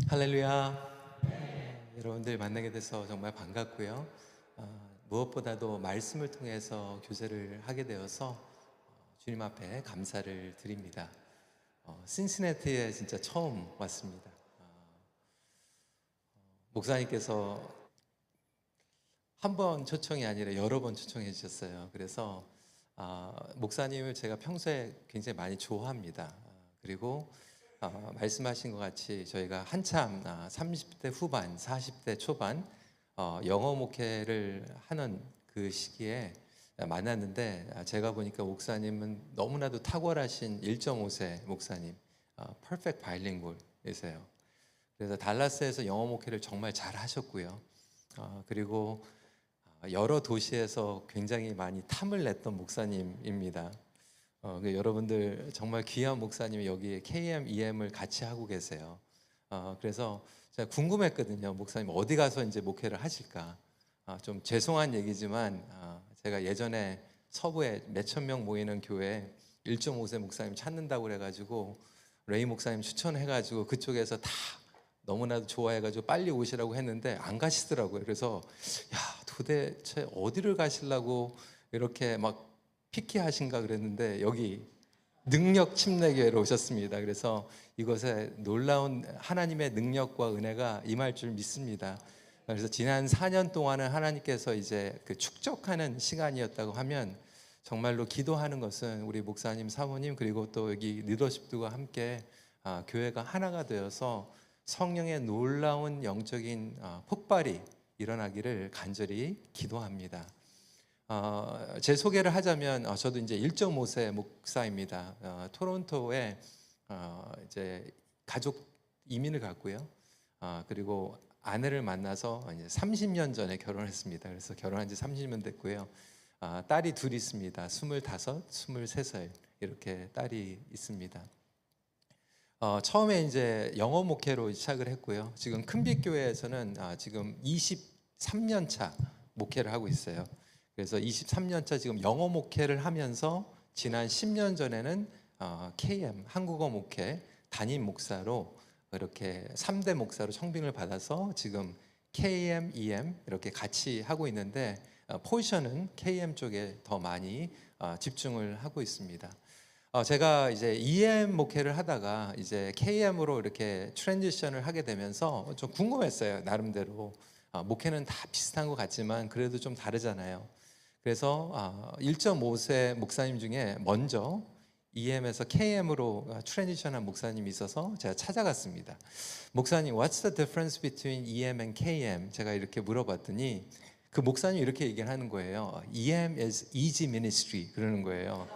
할렐루야. 여러분들 만나게 돼서 정말 반갑고요. 무엇보다도 말씀을 통해서 교제를 하게 되어서 주님 앞에 감사를 드립니다. 신시내티에 진짜 처음 왔습니다. 목사님께서 한 번 초청이 아니라 여러 번 초청해 주셨어요. 그래서 목사님을 제가 평소에 굉장히 많이 좋아합니다. 그리고 말씀하신 것 같이 저희가 한참 30대 후반, 40대 초반 영어 목회를 하는 그 시기에 만났는데, 제가 보니까 목사님은 너무나도 탁월하신 1.5세 목사님, 퍼펙트 바이링구얼이세요. 그래서 달라스에서 영어 목회를 정말 잘 하셨고요. 그리고 여러 도시에서 굉장히 많이 탐을 냈던 목사님입니다. 여러분들 정말 귀한 목사님이 여기 KM, EM을 같이 하고 계세요. 그래서 제가 궁금했거든요. 목사님 어디 가서 이제 목회를 하실까? 좀 죄송한 얘기지만 제가 예전에 서부에 몇천 명 모이는 교회 1.5세 목사님 찾는다고 그래가지고 레이 목사님 추천해가지고 그쪽에서 다 너무나도 좋아해가지고 빨리 오시라고 했는데 안 가시더라고요. 그래서 도대체 어디를 가시려고 이렇게 막 피키하신가 그랬는데 여기 능력 침례교회로 오셨습니다. 그래서 이곳에 놀라운 하나님의 능력과 은혜가 임할 줄 믿습니다. 그래서 지난 4년 동안은 하나님께서 이제 그 축적하는 시간이었다고 하면, 정말로 기도하는 것은 우리 목사님, 사모님, 그리고 또 여기 리더십들과 함께 교회가 하나가 되어서 성령의 놀라운 영적인 폭발이 일어나기를 간절히 기도합니다. 제 소개를 하자면 저도 이제 1.5세 목사입니다. 토론토에 이제 가족 이민을 갔고요. 그리고 아내를 만나서 이제 30년 전에 결혼했습니다. 그래서 결혼한 지 30년 됐고요. 딸이 둘 있습니다. 25, 23살 이렇게 딸이 있습니다. 처음에 이제 영어 목회로 시작을 했고요. 지금 큰빛교회에서는 지금 23년 차 목회를 하고 있어요. 그래서 23년 차 지금 영어 목회를 하면서 지난 10년 전에는 KM 한국어 목회 담임 목사로 이렇게 3대 목사로 청빙을 받아서 지금 KM, EM 이렇게 같이 하고 있는데, 포지션은 KM 쪽에 더 많이 집중을 하고 있습니다. 제가 이제 EM 목회를 하다가 이제 KM으로 이렇게 트랜지션을 하게 되면서 좀 궁금했어요. 나름대로 목회는 다 비슷한 것 같지만 그래도 좀 다르잖아요. 그래서 1.5세 목사님 중에 먼저 EM에서 KM으로 트랜지션한 목사님이 있어서 제가 찾아갔습니다. 목사님, what's the difference between EM and KM? 제가 이렇게 물어봤더니 그 목사님이 이렇게 얘기를 하는 거예요. EM is easy ministry 그러는 거예요.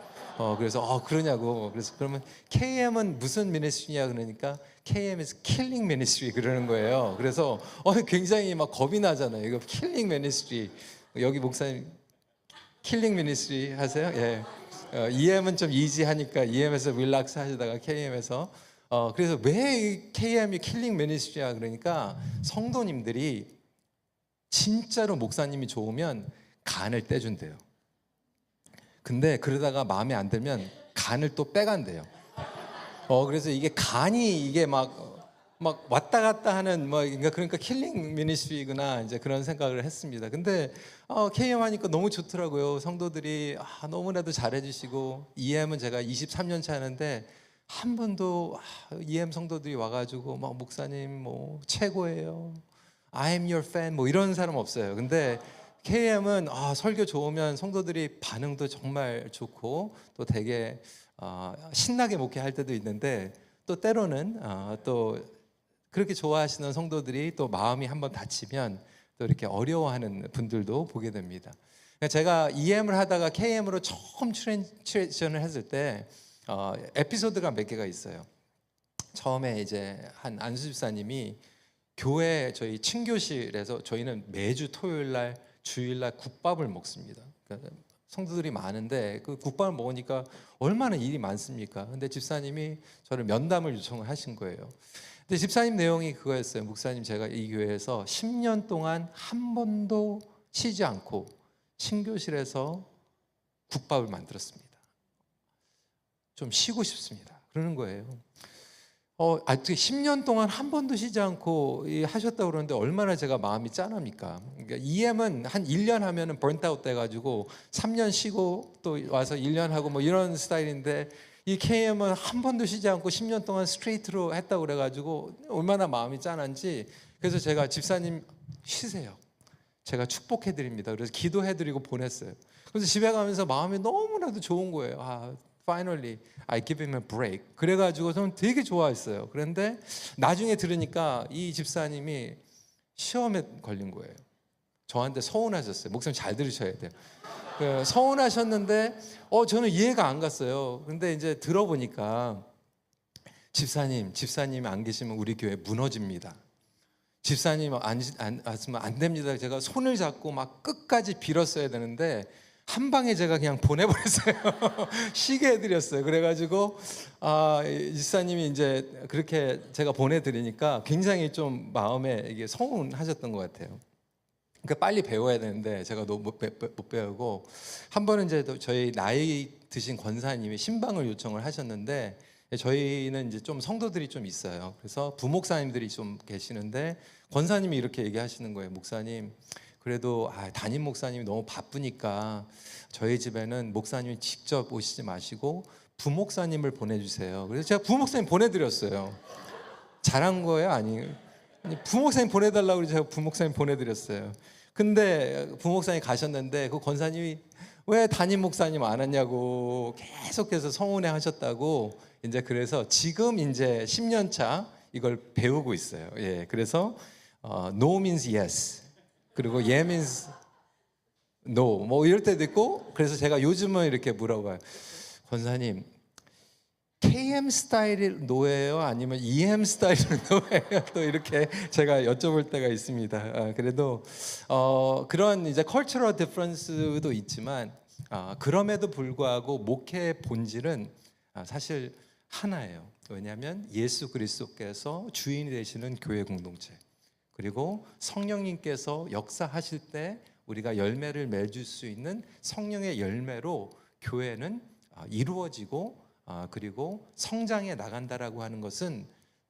그래서 그러냐고. 그래서 그러면 KM은 무슨 미니스트리냐 그러니까 KM is killing ministry 그러는 거예요. 그래서 굉장히 막 겁이 나잖아요. 이거 killing ministry. 여기 목사님 킬링 미니스트리 하세요? 예. EM은 좀 이지하니까 EM에서 릴락스 하시다가 KM에서 그래서 왜 KM이 킬링 미니스트리야 그러니까 성도님들이 진짜로 목사님이 좋으면 간을 떼준대요. 근데 그러다가 마음에 안 들면 간을 또 빼간대요. 그래서 이게 간이 이게 막 왔다 갔다 하는 그러니까 킬링 미니스트리구나 이제 그런 생각을 했습니다. 근데 KM 하니까 너무 좋더라고요. 성도들이 너무나도 잘해주시고, EM은 제가 23년 차 하는데 한 번도 EM 성도들이 와가지고 막 목사님 최고예요, I'm your fan 이런 사람 없어요. 근데 KM은 설교 좋으면 성도들이 반응도 정말 좋고 또 되게 신나게 목회할 때도 있는데, 또 때로는 또 그렇게 좋아하시는 성도들이 또 마음이 한번 다치면 또 이렇게 어려워하는 분들도 보게 됩니다. 그러니까 제가 EM을 하다가 KM으로 처음 트랜지션을 했을 때 에피소드가 몇 개가 있어요. 처음에 이제 한 안수 집사님이 교회 저희 친교실에서, 저희는 매주 토요일날 주일날 국밥을 먹습니다. 그러니까 성도들이 많은데 그 국밥을 먹으니까 얼마나 일이 많습니까? 근데 집사님이 저를 면담을 요청을 하신 거예요. 근데 집사님 내용이 그거였어요. 목사님, 제가 이 교회에서 10년 동안 한 번도 쉬지 않고 친교실에서 국밥을 만들었습니다. 좀 쉬고 싶습니다. 그러는 거예요. 아직 10년 동안 한 번도 쉬지 않고 하셨다고 그러는데 얼마나 제가 마음이 짠합니까? 그러니까 EM은 한 1년 하면은 번트아웃 돼가지고 3년 쉬고 또 와서 1년 하고 뭐 이런 스타일인데, 이 KM은 한 번도 쉬지 않고 10년 동안 스트레이트로 했다고 그래가지고 얼마나 마음이 짠한지. 그래서 제가 집사님 쉬세요, 제가 축복해드립니다, 그래서 기도해드리고 보냈어요. 그래서 집에 가면서 마음이 너무나도 좋은 거예요. Finally, I give him a break. 그래가지고 저는 되게 좋아했어요. 그런데 나중에 들으니까 이 집사님이 시험에 걸린 거예요. 저한테 서운하셨어요. 목사님 잘 들으셔야 돼요. 서운하셨는데 저는 이해가 안 갔어요. 근데 이제 들어보니까 집사님이 안 계시면 우리 교회 무너집니다. 집사님 안 왔으면 안 됩니다. 제가 손을 잡고 막 끝까지 빌었어야 되는데 한 방에 제가 그냥 보내버렸어요. 쉬게 해드렸어요. 그래가지고 집사님이 이제 그렇게 제가 보내드리니까 굉장히 좀 마음에 이게 서운하셨던 것 같아요. 그러니까 빨리 배워야 되는데 제가 너무 못 배우고, 한 번은 이제 저희 나이 드신 권사님이 신방을 요청을 하셨는데, 저희는 이제 좀 성도들이 좀 있어요. 그래서 부목사님들이 좀 계시는데 권사님이 이렇게 얘기하시는 거예요. 목사님, 그래도 담임 목사님이 너무 바쁘니까 저희 집에는 목사님이 직접 오시지 마시고 부목사님을 보내주세요. 그래서 제가 부목사님 보내드렸어요. 잘한 거예요? 아니, 부목사님 보내달라고 그래서 제가 부목사님 보내드렸어요. 근데 부목사님 가셨는데 그 권사님이 왜 담임 목사님 안 왔냐고 계속해서 서운해 하셨다고, 이제 그래서 지금 이제 10년 차 이걸 배우고 있어요. 예, 그래서 no means yes, 그리고 yeah means no, 뭐 이럴 때도 있고. 그래서 제가 요즘은 이렇게 물어봐요. 권사님, KM 스타일이 노예요? 아니면 EM 스타일이 노예요? 또 이렇게 제가 여쭤볼 때가 있습니다. 그래도 그런 이제 컬처럴 디퍼런스도 있지만 그럼에도 불구하고 목회의 본질은 사실 하나예요. 왜냐하면 예수 그리스도께서 주인이 되시는 교회 공동체, 그리고 성령님께서 역사하실 때 우리가 열매를 맺을 수 있는 성령의 열매로 교회는 이루어지고 그리고 성장해 나간다라고 하는 것은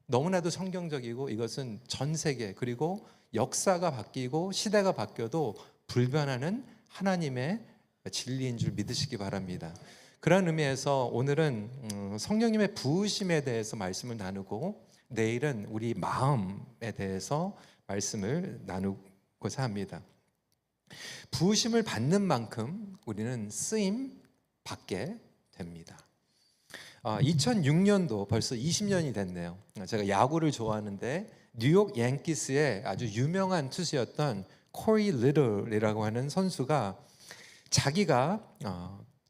너무나도 성경적이고, 이것은 전 세계, 그리고 역사가 바뀌고 시대가 바뀌어도 불변하는 하나님의 진리인 줄 믿으시기 바랍니다. 그런 의미에서 오늘은 성령님의 부으심에 대해서 말씀을 나누고, 내일은 우리 마음에 대해서 말씀을 나누고자 합니다. 부으심을 받는 만큼 우리는 쓰임 받게 됩니다. 2006년도 벌써 20년이 됐네요. 제가 야구를 좋아하는데 뉴욕 양키스의 아주 유명한 투수였던 코리 리들이라고 하는 선수가 자기가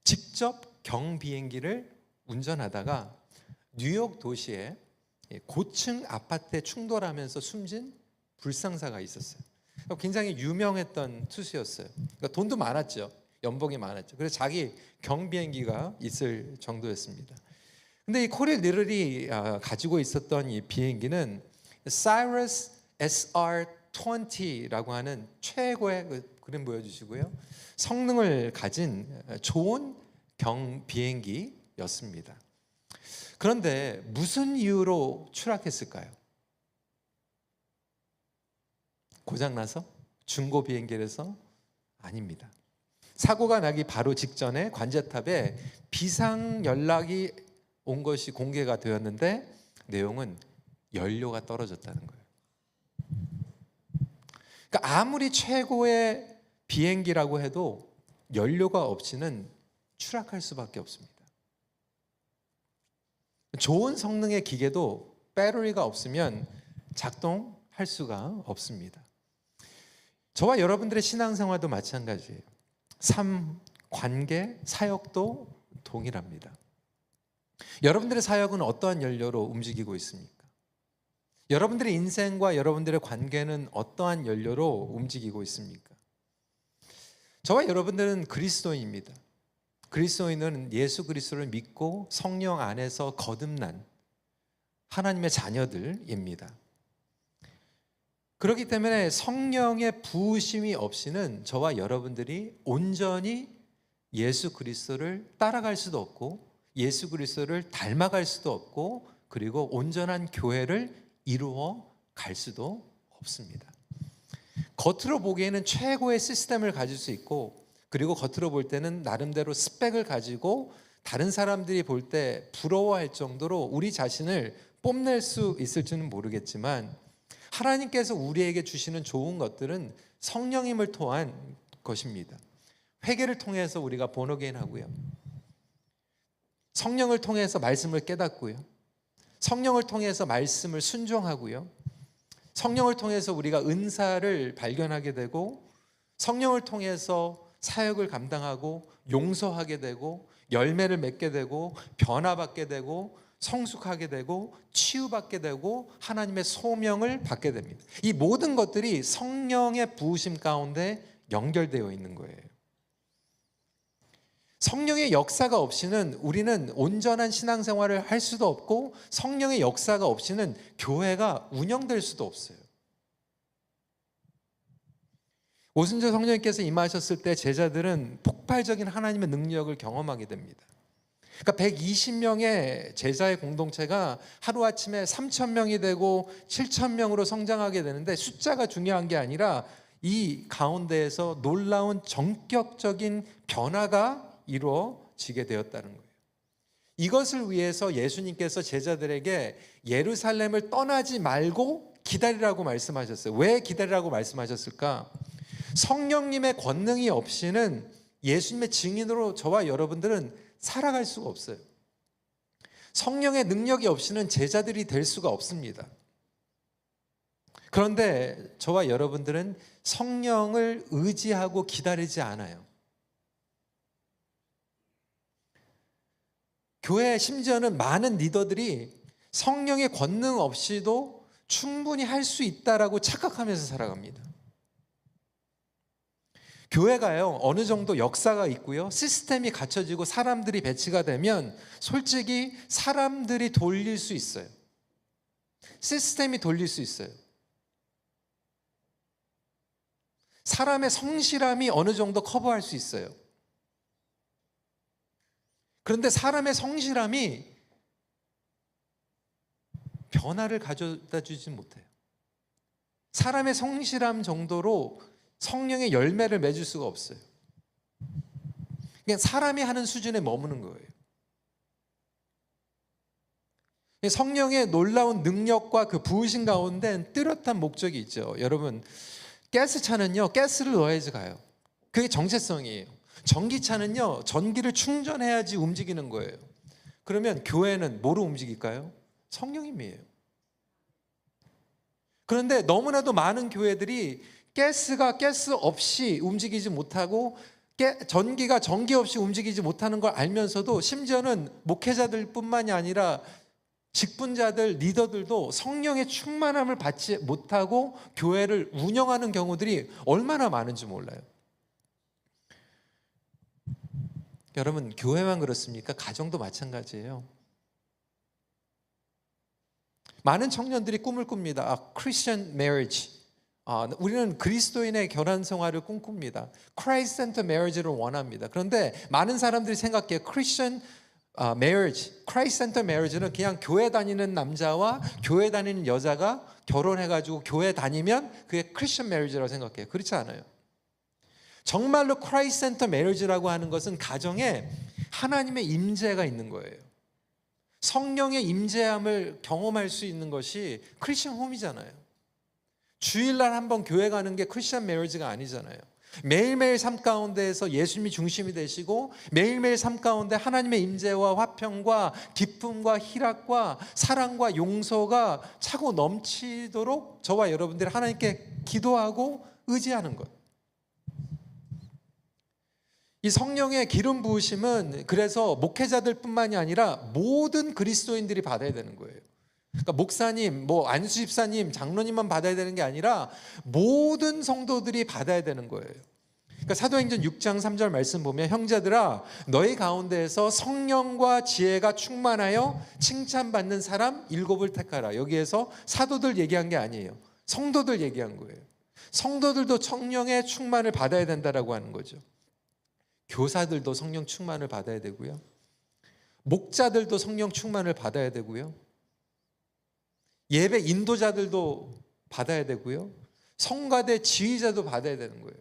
직접 경비행기를 운전하다가 뉴욕 도시에 고층 아파트에 충돌하면서 숨진 불상사가 있었어요. 굉장히 유명했던 투수였어요. 그러니까 돈도 많았죠. 연봉이 많았죠. 그래서 자기 경비행기가 있을 정도였습니다. 근데 이 코리 리들이 가지고 있었던 이 비행기는 사이러스 SR-20라고 하는 최고의, 그림 보여주시고요, 성능을 가진 좋은 경비행기였습니다. 그런데 무슨 이유로 추락했을까요? 고장나서? 중고 비행기라서? 아닙니다. 사고가 나기 바로 직전에 관제탑에 비상 연락이 온 것이 공개가 되었는데, 내용은 연료가 떨어졌다는 거예요. 그러니까 아무리 최고의 비행기라고 해도 연료가 없이는 추락할 수밖에 없습니다. 좋은 성능의 기계도 배터리가 없으면 작동할 수가 없습니다. 저와 여러분들의 신앙생활도 마찬가지예요. 삶, 관계, 사역도 동일합니다. 여러분들의 사역은 어떠한 연료로 움직이고 있습니까? 여러분들의 인생과 여러분들의 관계는 어떠한 연료로 움직이고 있습니까? 저와 여러분들은 그리스도인입니다. 그리스도인은 예수 그리스도를 믿고 성령 안에서 거듭난 하나님의 자녀들입니다. 그렇기 때문에 성령의 부으심이 없이는 저와 여러분들이 온전히 예수 그리스도를 따라갈 수도 없고 예수 그리스도를 닮아갈 수도 없고 그리고 온전한 교회를 이루어 갈 수도 없습니다. 겉으로 보기에는 최고의 시스템을 가질 수 있고, 그리고 겉으로 볼 때는 나름대로 스펙을 가지고 다른 사람들이 볼 때 부러워할 정도로 우리 자신을 뽐낼 수 있을지는 모르겠지만, 하나님께서 우리에게 주시는 좋은 것들은 성령님을 통한 것입니다. 회개를 통해서 우리가 본어게인 하고요, 성령을 통해서 말씀을 깨닫고요, 성령을 통해서 말씀을 순종하고요, 성령을 통해서 우리가 은사를 발견하게 되고, 성령을 통해서 사역을 감당하고 용서하게 되고 열매를 맺게 되고 변화받게 되고 성숙하게 되고 치유받게 되고 하나님의 소명을 받게 됩니다. 이 모든 것들이 성령의 부으심 가운데 연결되어 있는 거예요. 성령의 역사가 없이는 우리는 온전한 신앙생활을 할 수도 없고, 성령의 역사가 없이는 교회가 운영될 수도 없어요. 오순절 성령님께서 임하셨을 때 제자들은 폭발적인 하나님의 능력을 경험하게 됩니다. 그러니까 120명의 제자의 공동체가 하루아침에 3,000명이 되고 7,000명으로 성장하게 되는데, 숫자가 중요한 게 아니라 이 가운데에서 놀라운 전격적인 변화가 이루어지게 되었다는 거예요. 이것을 위해서 예수님께서 제자들에게 예루살렘을 떠나지 말고 기다리라고 말씀하셨어요. 왜 기다리라고 말씀하셨을까? 성령님의 권능이 없이는 예수님의 증인으로 저와 여러분들은 살아갈 수가 없어요. 성령의 능력이 없이는 제자들이 될 수가 없습니다. 그런데 저와 여러분들은 성령을 의지하고 기다리지 않아요. 교회, 심지어는 많은 리더들이 성령의 권능 없이도 충분히 할 수 있다라고 착각하면서 살아갑니다. 교회가요, 어느 정도 역사가 있고요, 시스템이 갖춰지고 사람들이 배치가 되면 솔직히 사람들이 돌릴 수 있어요. 시스템이 돌릴 수 있어요. 사람의 성실함이 어느 정도 커버할 수 있어요. 그런데 사람의 성실함이 변화를 가져다 주지 못해요. 사람의 성실함 정도로 성령의 열매를 맺을 수가 없어요. 그냥 사람이 하는 수준에 머무는 거예요. 성령의 놀라운 능력과 그 부으신 가운데 뚜렷한 목적이 있죠. 여러분, 가스차는요, 가스를 넣어야지 가요. 그게 정체성이에요. 전기차는요, 전기를 충전해야지 움직이는 거예요. 그러면 교회는 뭐로 움직일까요? 성령님이에요. 그런데 너무나도 많은 교회들이 가스가 가스 없이 움직이지 못하고 전기가 전기 없이 움직이지 못하는 걸 알면서도, 심지어는 목회자들 뿐만이 아니라 직분자들, 리더들도 성령의 충만함을 받지 못하고 교회를 운영하는 경우들이 얼마나 많은지 몰라요. 여러분, 교회만 그렇습니까? 가정도 마찬가지예요. 많은 청년들이 꿈을 꿉니다. Christian marriage. 우리는 그리스도인의 결혼 생활을 꿈꿉니다. Christ Center marriage를 원합니다. 그런데 많은 사람들이 생각해요. Christian marriage, Christ Center marriage는 그냥 교회 다니는 남자와 교회 다니는 여자가 결혼해가지고 교회 다니면 그게 Christian marriage라고 생각해요. 그렇지 않아요. 정말로 Christ Center marriage라고 하는 것은 가정에 하나님의 임재가 있는 거예요. 성령의 임재함을 경험할 수 있는 것이 크리스천 홈이잖아요. 주일날 한번 교회 가는 게 크리스천 메리지가 아니잖아요. 매일매일 삶 가운데에서 예수님이 중심이 되시고, 매일매일 삶 가운데 하나님의 임재와 화평과 기쁨과 희락과 사랑과 용서가 차고 넘치도록 저와 여러분들이 하나님께 기도하고 의지하는 것. 이 성령의 기름 부으심은 그래서 목회자들 뿐만이 아니라 모든 그리스도인들이 받아야 되는 거예요. 그러니까 목사님, 안수 집사님, 장로님만 받아야 되는 게 아니라 모든 성도들이 받아야 되는 거예요. 그러니까 사도행전 6장 3절 말씀 보면, 형제들아 너희 가운데에서 성령과 지혜가 충만하여 칭찬받는 사람 7을 택하라. 여기에서 사도들 얘기한 게 아니에요. 성도들 얘기한 거예요. 성도들도 성령의 충만을 받아야 된다라고 하는 거죠. 교사들도 성령 충만을 받아야 되고요. 목자들도 성령 충만을 받아야 되고요. 예배 인도자들도 받아야 되고요. 성가대 지휘자도 받아야 되는 거예요.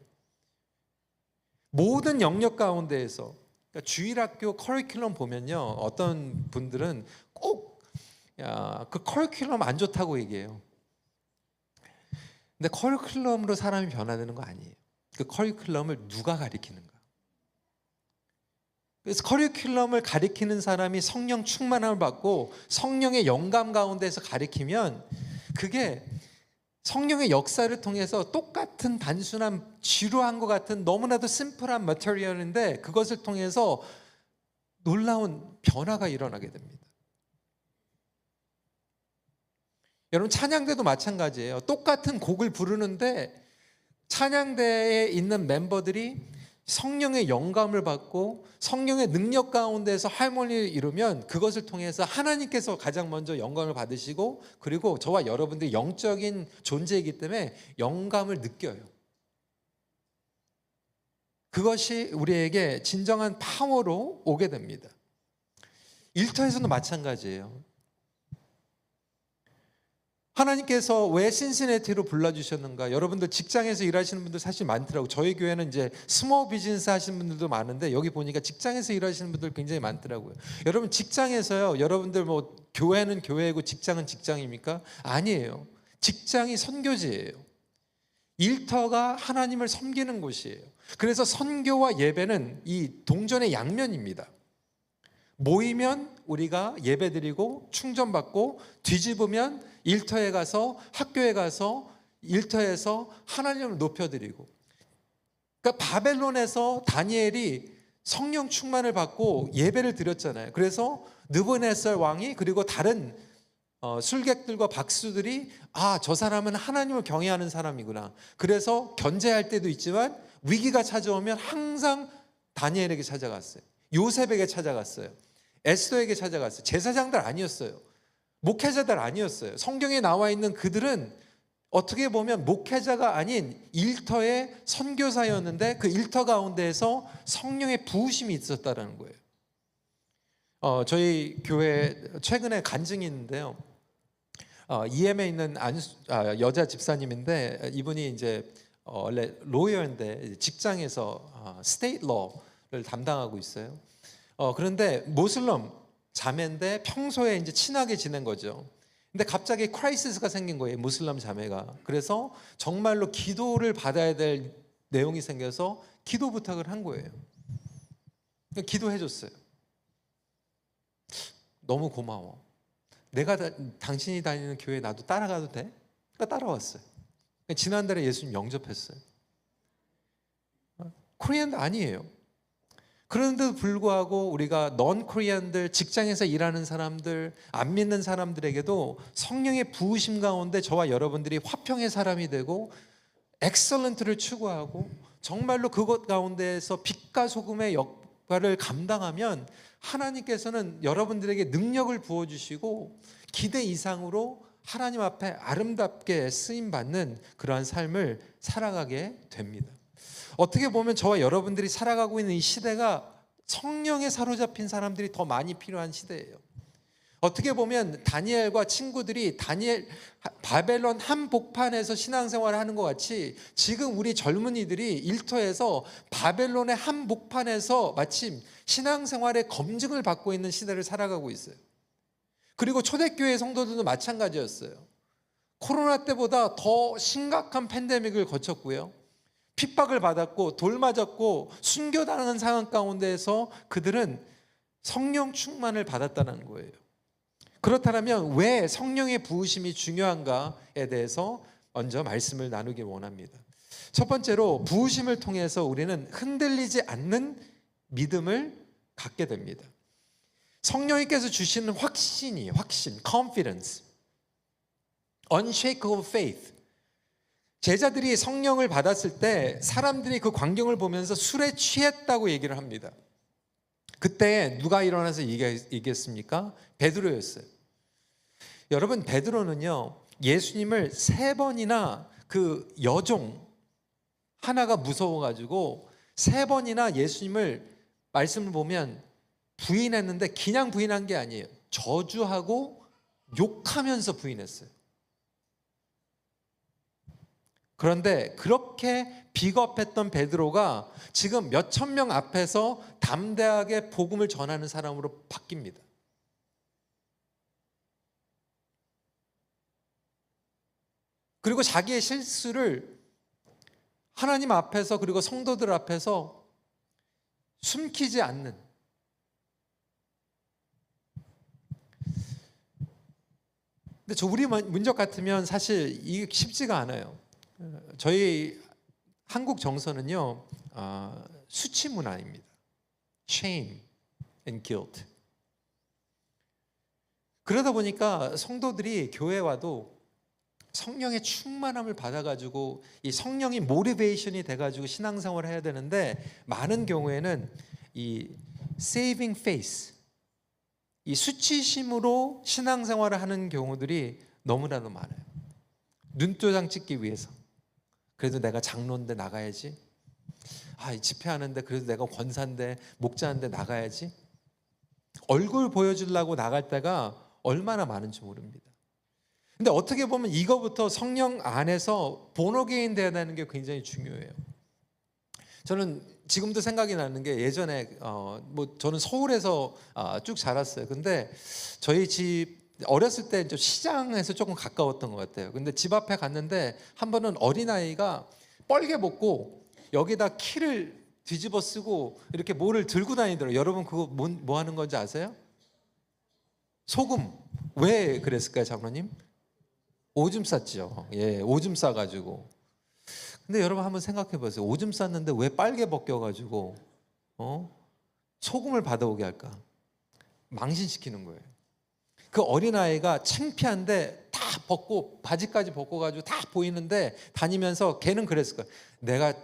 모든 영역 가운데에서, 그러니까 주일학교 커리큘럼 보면요, 어떤 분들은 꼭 그 커리큘럼 안 좋다고 얘기해요. 근데 커리큘럼으로 사람이 변화되는 거 아니에요. 그 커리큘럼을 누가 가리키는가. 그래서 커리큘럼을 가리키는 사람이 성령 충만함을 받고 성령의 영감 가운데서 가리키면 그게 성령의 역사를 통해서 똑같은 단순한 지루한 것 같은 너무나도 심플한 머터리얼인데 그것을 통해서 놀라운 변화가 일어나게 됩니다. 여러분, 찬양대도 마찬가지예요. 똑같은 곡을 부르는데 찬양대에 있는 멤버들이 성령의 영감을 받고 성령의 능력 가운데서 하모니를 이루면 그것을 통해서 하나님께서 가장 먼저 영감을 받으시고, 그리고 저와 여러분들이 영적인 존재이기 때문에 영감을 느껴요. 그것이 우리에게 진정한 파워로 오게 됩니다. 일터에서도 마찬가지예요. 하나님께서 왜 신시내티로 불러주셨는가? 여러분들 직장에서 일하시는 분들 사실 많더라고요. 저희 교회는 이제 스몰 비즈니스 하시는 분들도 많은데 여기 보니까 직장에서 일하시는 분들 굉장히 많더라고요. 여러분, 직장에서요, 여러분들 뭐 교회는 교회고 직장은 직장입니까? 아니에요. 직장이 선교지예요. 일터가 하나님을 섬기는 곳이에요. 그래서 선교와 예배는 이 동전의 양면입니다. 모이면 우리가 예배드리고 충전받고, 뒤집으면 일터에 가서, 학교에 가서 일터에서 하나님을 높여드리고. 그러니까 바벨론에서 다니엘이 성령 충만을 받고 예배를 드렸잖아요. 그래서 느부갓네살 왕이, 그리고 다른 술객들과 박수들이 저 사람은 하나님을 경외하는 사람이구나. 그래서 견제할 때도 있지만 위기가 찾아오면 항상 다니엘에게 찾아갔어요. 요셉에게 찾아갔어요. 에스더에게 찾아갔어요. 제사장들 아니었어요. 목회자들 아니었어요. 성경에 나와 있는 그들은 어떻게 보면 목회자가 아닌 일터의 선교사였는데 그 일터 가운데에서 성령의 부으심이 있었다는 거예요. 저희 교회 최근에 간증이 있는데요. EM에 있는 여자 집사님인데, 이분이 이제 원래 로이어인데 직장에서 스테이트 러를 담당하고 있어요. 그런데 모슬럼 자매인데 평소에 이제 친하게 지낸 거죠. 근데 갑자기 크라이시스가 생긴 거예요, 무슬림 자매가. 그래서 정말로 기도를 받아야 될 내용이 생겨서 기도 부탁을 한 거예요. 기도해 줬어요. 너무 고마워. 내가 당신이 다니는 교회에 나도 따라가도 돼? 그러니까 따라왔어요. 지난달에 예수님 영접했어요. 코리안도 아니에요. 그런데도 불구하고 우리가 넌 코리안들, 직장에서 일하는 사람들, 안 믿는 사람들에게도 성령의 부으심 가운데 저와 여러분들이 화평의 사람이 되고 엑설런트를 추구하고 정말로 그것 가운데에서 빛과 소금의 역할을 감당하면 하나님께서는 여러분들에게 능력을 부어주시고 기대 이상으로 하나님 앞에 아름답게 쓰임받는 그러한 삶을 살아가게 됩니다. 어떻게 보면 저와 여러분들이 살아가고 있는 이 시대가 성령에 사로잡힌 사람들이 더 많이 필요한 시대예요. 어떻게 보면 다니엘과 친구들이 바벨론 한복판에서 신앙생활을 하는 것 같이 지금 우리 젊은이들이 일터에서 바벨론의 한복판에서 마침 신앙생활의 검증을 받고 있는 시대를 살아가고 있어요. 그리고 초대교회 성도들도 마찬가지였어요. 코로나 때보다 더 심각한 팬데믹을 거쳤고요. 핍박을 받았고 돌 맞았고 순교당한 상황 가운데에서 그들은 성령 충만을 받았다는 거예요. 그렇다면 왜 성령의 부으심이 중요한가에 대해서 먼저 말씀을 나누기 원합니다. 첫 번째로, 부으심을 통해서 우리는 흔들리지 않는 믿음을 갖게 됩니다. 성령님께서 주시는 확신, confidence, unshakable faith. 제자들이 성령을 받았을 때 사람들이 그 광경을 보면서 술에 취했다고 얘기를 합니다. 그때 누가 일어나서 얘기했습니까? 베드로였어요. 여러분, 베드로는요, 예수님을 3번이나 그 여종 하나가 무서워가지고 3번이나 예수님을 말씀을 보면 부인했는데 그냥 부인한 게 아니에요. 저주하고 욕하면서 부인했어요. 그런데 그렇게 비겁했던 베드로가 지금 몇천 명 앞에서 담대하게 복음을 전하는 사람으로 바뀝니다. 그리고 자기의 실수를 하나님 앞에서 그리고 성도들 앞에서 숨기지 않는, 근데 우리 민족 같으면 사실 이게 쉽지가 않아요. 저희 한국 정서는요, 수치 문화입니다. Shame and guilt. 그러다 보니까 성도들이 교회 와도 성령의 충만함을 받아가지고 이 성령이 모티베이션이 돼가지고 신앙생활을 해야 되는데, 많은 경우에는 이 saving face, 이 수치심으로 신앙생활을 하는 경우들이 너무나도 많아요. 눈도장 찍기 위해서. 그래도 내가 장로인데 나가야지. 집회하는데 그래도 내가 권사인데 목자인데 나가야지. 얼굴 보여주려고 나갈 때가 얼마나 많은지 모릅니다. 근데 어떻게 보면 이거부터 성령 안에서 본어게인 돼야 되는 게 굉장히 중요해요. 저는 지금도 생각이 나는 게, 예전에 저는 서울에서 쭉 자랐어요. 근데 저희 집 어렸을 때 좀 시장에서 조금 가까웠던 것 같아요. 근데 집 앞에 갔는데 한 번은 어린아이가 뻘개 벗고 여기다 키를 뒤집어 쓰고 이렇게 뭐를 들고 다니더라고요. 여러분 그거 뭐 하는 건지 아세요? 소금. 왜 그랬을까요, 장로님? 오줌 쌌죠. 예, 오줌 싸가지고. 근데 여러분 한번 생각해 보세요. 오줌 쌌는데 왜 빨개 벗겨가지고 소금을 받아오게 할까? 망신시키는 거예요. 그 어린아이가 창피한데 다 벗고 바지까지 벗고가지고 다 보이는데 다니면서 걔는 그랬을 거예요. 내가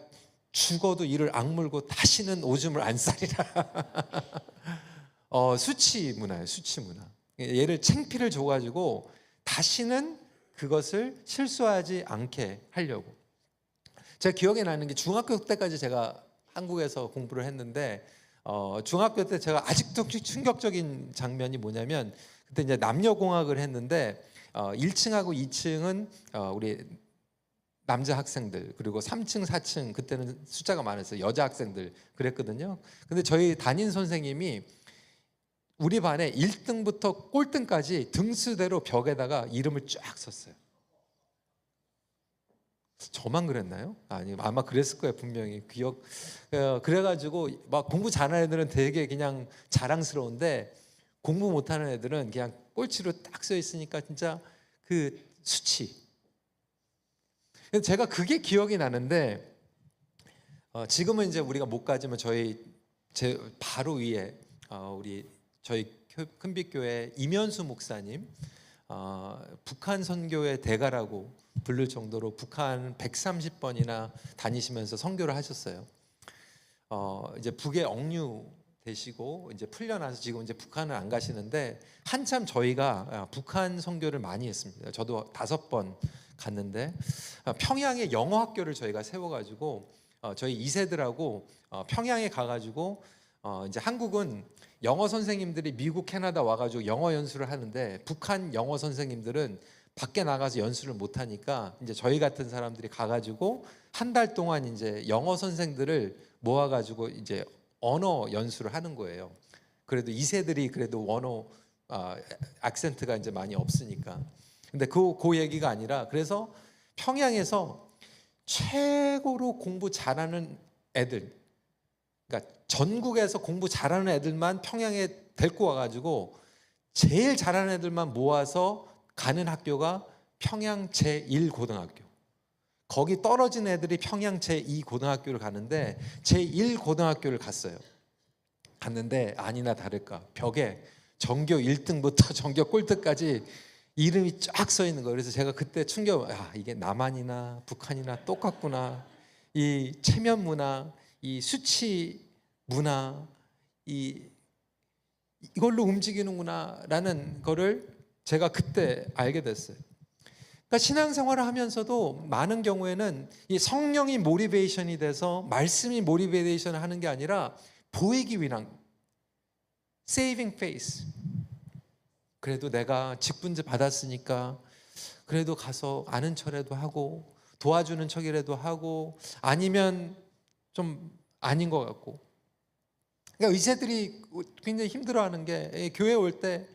죽어도 이를 악물고 다시는 오줌을 안 싸리라. 수치 문화예요. 수치 문화. 얘를 창피를 줘가지고 다시는 그것을 실수하지 않게 하려고. 제가 기억에 나는 게, 중학교 때까지 제가 한국에서 공부를 했는데 중학교 때 제가 아직도 충격적인 장면이 뭐냐면, 그때 이제 남녀공학을 했는데 1층하고 2층은 우리 남자 학생들, 그리고 3층, 4층, 그때는 숫자가 많았어요. 여자 학생들 그랬거든요. 근데 저희 담임 선생님이 우리 반에 1등부터 꼴등까지 등수대로 벽에다가 이름을 쫙 썼어요. 저만 그랬나요? 아니, 아마 그랬을 거예요. 분명히 그래가지고 막 공부 잘하는 애들은 되게 그냥 자랑스러운데, 공부 못하는 애들은 그냥 꼴찌로 딱 써 있으니까 진짜 그 수치. 제가 그게 기억이 나는데, 지금은 이제 우리가 못 가지만 제 바로 위에 저희 큰빛교회 이면수 목사님, 북한 선교의 대가라고 부를 정도로 북한 130번이나 다니시면서 선교를 하셨어요. 이제 북에 억류 되시고 이제 풀려나서 지금 이제 북한을 안 가시는데, 한참 저희가 북한 선교를 많이 했습니다. 저도 5번 갔는데, 평양에 영어 학교를 저희가 세워가지고 저희 2세들하고 평양에 가가지고 이제 한국은 영어 선생님들이 미국, 캐나다 와가지고 영어 연수를 하는데, 북한 영어 선생님들은 밖에 나가서 연수를 못 하니까 이제 저희 같은 사람들이 가가지고 한 달 동안 이제 영어 선생들을 모아가지고 이제 언어 연수를 하는 거예요. 그래도 2세들이 그래도 원어 악센트가 이제 많이 없으니까. 근데 그 얘기가 아니라, 그래서 평양에서 최고로 공부 잘하는 애들, 그러니까 전국에서 공부 잘하는 애들만 평양에 데리고 와가지고 제일 잘하는 애들만 모아서 가는 학교가 평양 제1고등학교. 거기 떨어진 애들이 평양 제2고등학교를 가는데, 제1고등학교를 갔는데 아니나 다를까 벽에 전교 1등부터 전교 꼴등까지 이름이 쫙 써 있는 거예요. 그래서 제가 그때 이게 남한이나 북한이나 똑같구나. 이 체면 문화, 이 수치 문화, 이걸로 움직이는구나라는 거를 제가 그때 알게 됐어요. 그러니까 신앙생활을 하면서도 많은 경우에는 이 성령이 모티베이션이 돼서 말씀이 모티베이션을 하는 게 아니라, 보이기 위한 saving face. 그래도 내가 직분제 받았으니까 그래도 가서 아는 척이라도 하고 도와주는 척이라도 하고 아니면 좀 아닌 것 같고. 그러니까 의사들이 굉장히 힘들어하는 게 교회 올 때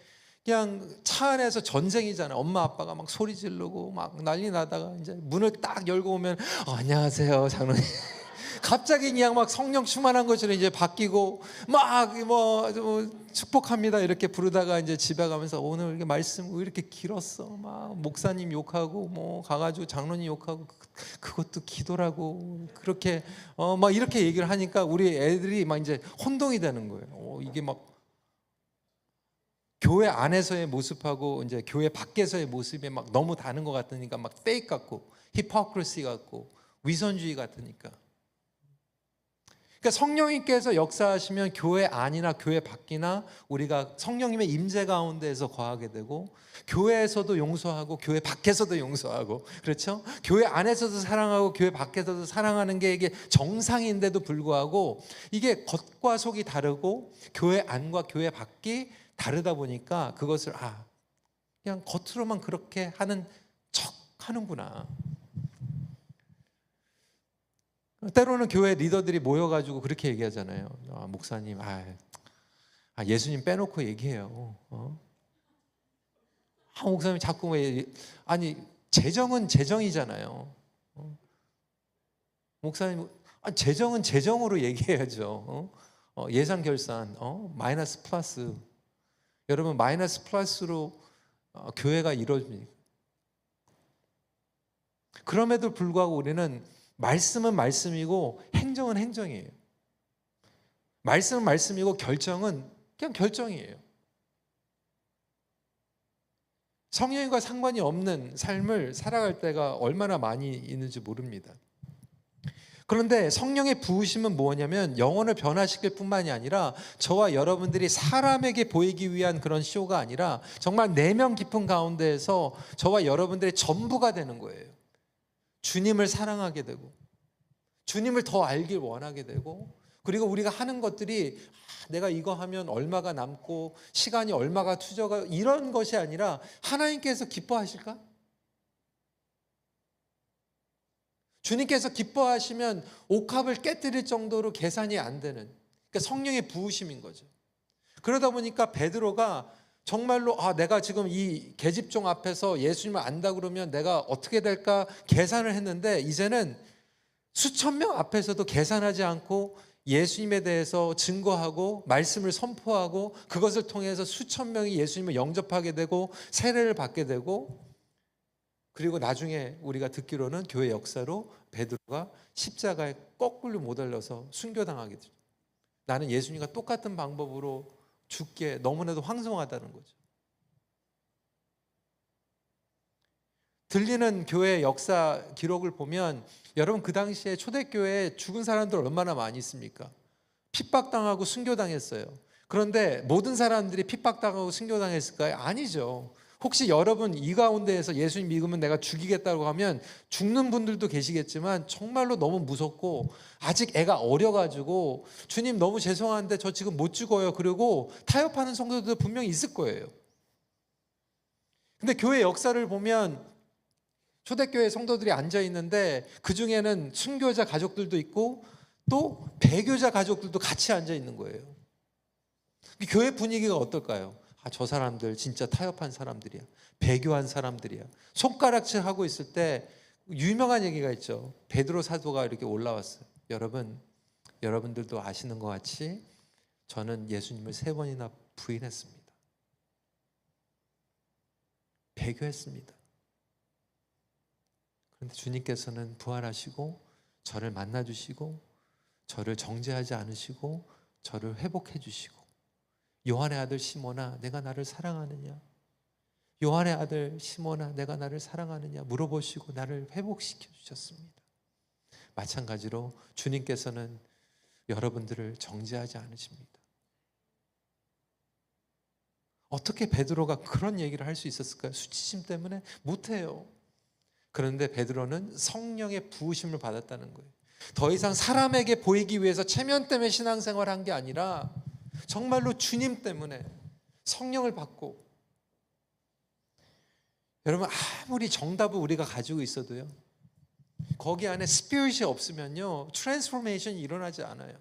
그냥 차 안에서 전쟁이잖아요. 엄마 아빠가 막 소리 지르고 막 난리 나다가 이제 문을 딱 열고 오면 안녕하세요 장로님. 갑자기 그냥 막 성령 충만한 것처럼 이제 바뀌고 막 뭐 축복합니다 이렇게 부르다가 이제 집에 가면서 오늘 이렇게 말씀 왜 이렇게 길었어? 막 목사님 욕하고 뭐 가가지고 장로님 욕하고 그것도 기도라고 그렇게 막 이렇게 얘기를 하니까 우리 애들이 막 이제 혼동이 되는 거예요. 이게 막 교회 안에서의 모습하고 이제 교회 밖에서의 모습이 막 너무 다른 것 같으니까 막 페이크 같고 히포크리시 같고 위선주의 같으니까. 그러니까 성령님께서 역사하시면 교회 안이나 교회 밖이나 우리가 성령님의 임재 가운데에서 거하게 되고 교회에서도 용서하고 교회 밖에서도 용서하고 그렇죠? 교회 안에서도 사랑하고 교회 밖에서도 사랑하는 게 이게 정상인데도 불구하고 이게 겉과 속이 다르고 교회 안과 교회 밖이 다르다 보니까 그것을 그냥 겉으로만 그렇게 하는 척 하는구나. 때로는 교회 리더들이 모여가지고 그렇게 얘기하잖아요. 목사님, 예수님 빼놓고 얘기해요. 목사님 자꾸 재정은 재정이잖아요. 목사님, 재정은 재정으로 얘기해야죠. 예산 결산, 마이너스 플러스. 여러분 마이너스 플러스로 교회가 이루어집니다. 그럼에도 불구하고 우리는 말씀은 말씀이고 행정은 행정이에요. 말씀은 말씀이고 결정은 그냥 결정이에요. 성령과 상관이 없는 삶을 살아갈 때가 얼마나 많이 있는지 모릅니다. 그런데 성령의 부으심은 뭐냐면 영혼을 변화시킬 뿐만이 아니라 저와 여러분들이 사람에게 보이기 위한 그런 쇼가 아니라 정말 내면 깊은 가운데에서 저와 여러분들의 전부가 되는 거예요. 주님을 사랑하게 되고 주님을 더 알길 원하게 되고 그리고 우리가 하는 것들이 내가 이거 하면 얼마가 남고 시간이 얼마가 투자가 이런 것이 아니라 하나님께서 기뻐하실까? 주님께서 기뻐하시면 옥합을 깨뜨릴 정도로 계산이 안 되는 그러니까 성령의 부으심인 거죠. 그러다 보니까 베드로가 정말로 내가 지금 이 계집종 앞에서 예수님을 안다 그러면 내가 어떻게 될까 계산을 했는데 이제는 수천 명 앞에서도 계산하지 않고 예수님에 대해서 증거하고 말씀을 선포하고 그것을 통해서 수천 명이 예수님을 영접하게 되고 세례를 받게 되고 그리고 나중에 우리가 듣기로는 교회 역사로 베드로가 십자가에 거꾸로 못 달려서 순교당하게 되죠. 나는 예수님과 똑같은 방법으로 죽게 너무나도 황송하다는 거죠. 들리는 교회 역사 기록을 보면 여러분 그 당시에 초대교회에 죽은 사람들 얼마나 많이 있습니까? 핍박당하고 순교당했어요. 그런데 모든 사람들이 핍박당하고 순교당했을까요? 아니죠. 혹시 여러분 이 가운데에서 예수님 믿으면 내가 죽이겠다고 하면 죽는 분들도 계시겠지만 정말로 너무 무섭고 아직 애가 어려가지고 주님 너무 죄송한데 저 지금 못 죽어요. 그리고 타협하는 성도들도 분명히 있을 거예요. 근데 교회 역사를 보면 초대교회 성도들이 앉아 있는데 그 중에는 순교자 가족들도 있고 또 배교자 가족들도 같이 앉아 있는 거예요. 교회 분위기가 어떨까요? 저 사람들 진짜 타협한 사람들이야. 배교한 사람들이야. 손가락질 하고 있을 때 유명한 얘기가 있죠. 베드로 사도가 이렇게 올라왔어요. 여러분들도 아시는 것 같이 저는 예수님을 3번이나 부인했습니다. 배교했습니다. 그런데 주님께서는 부활하시고 저를 만나주시고 저를 정죄하지 않으시고 저를 회복해 주시고 요한의 아들 시몬아 내가 나를 사랑하느냐? 요한의 아들 시몬아 내가 나를 사랑하느냐? 물어보시고 나를 회복시켜 주셨습니다. 마찬가지로 주님께서는 여러분들을 정죄하지 않으십니다. 어떻게 베드로가 그런 얘기를 할 수 있었을까요? 수치심 때문에 못해요. 그런데 베드로는 성령의 부으심을 받았다는 거예요. 더 이상 사람에게 보이기 위해서 체면 때문에 신앙생활을 한 게 아니라 정말로 주님 때문에 성령을 받고 여러분 아무리 정답을 우리가 가지고 있어도요 거기 안에 스피릿이 없으면요, 트랜스포메이션이 일어나지 않아요.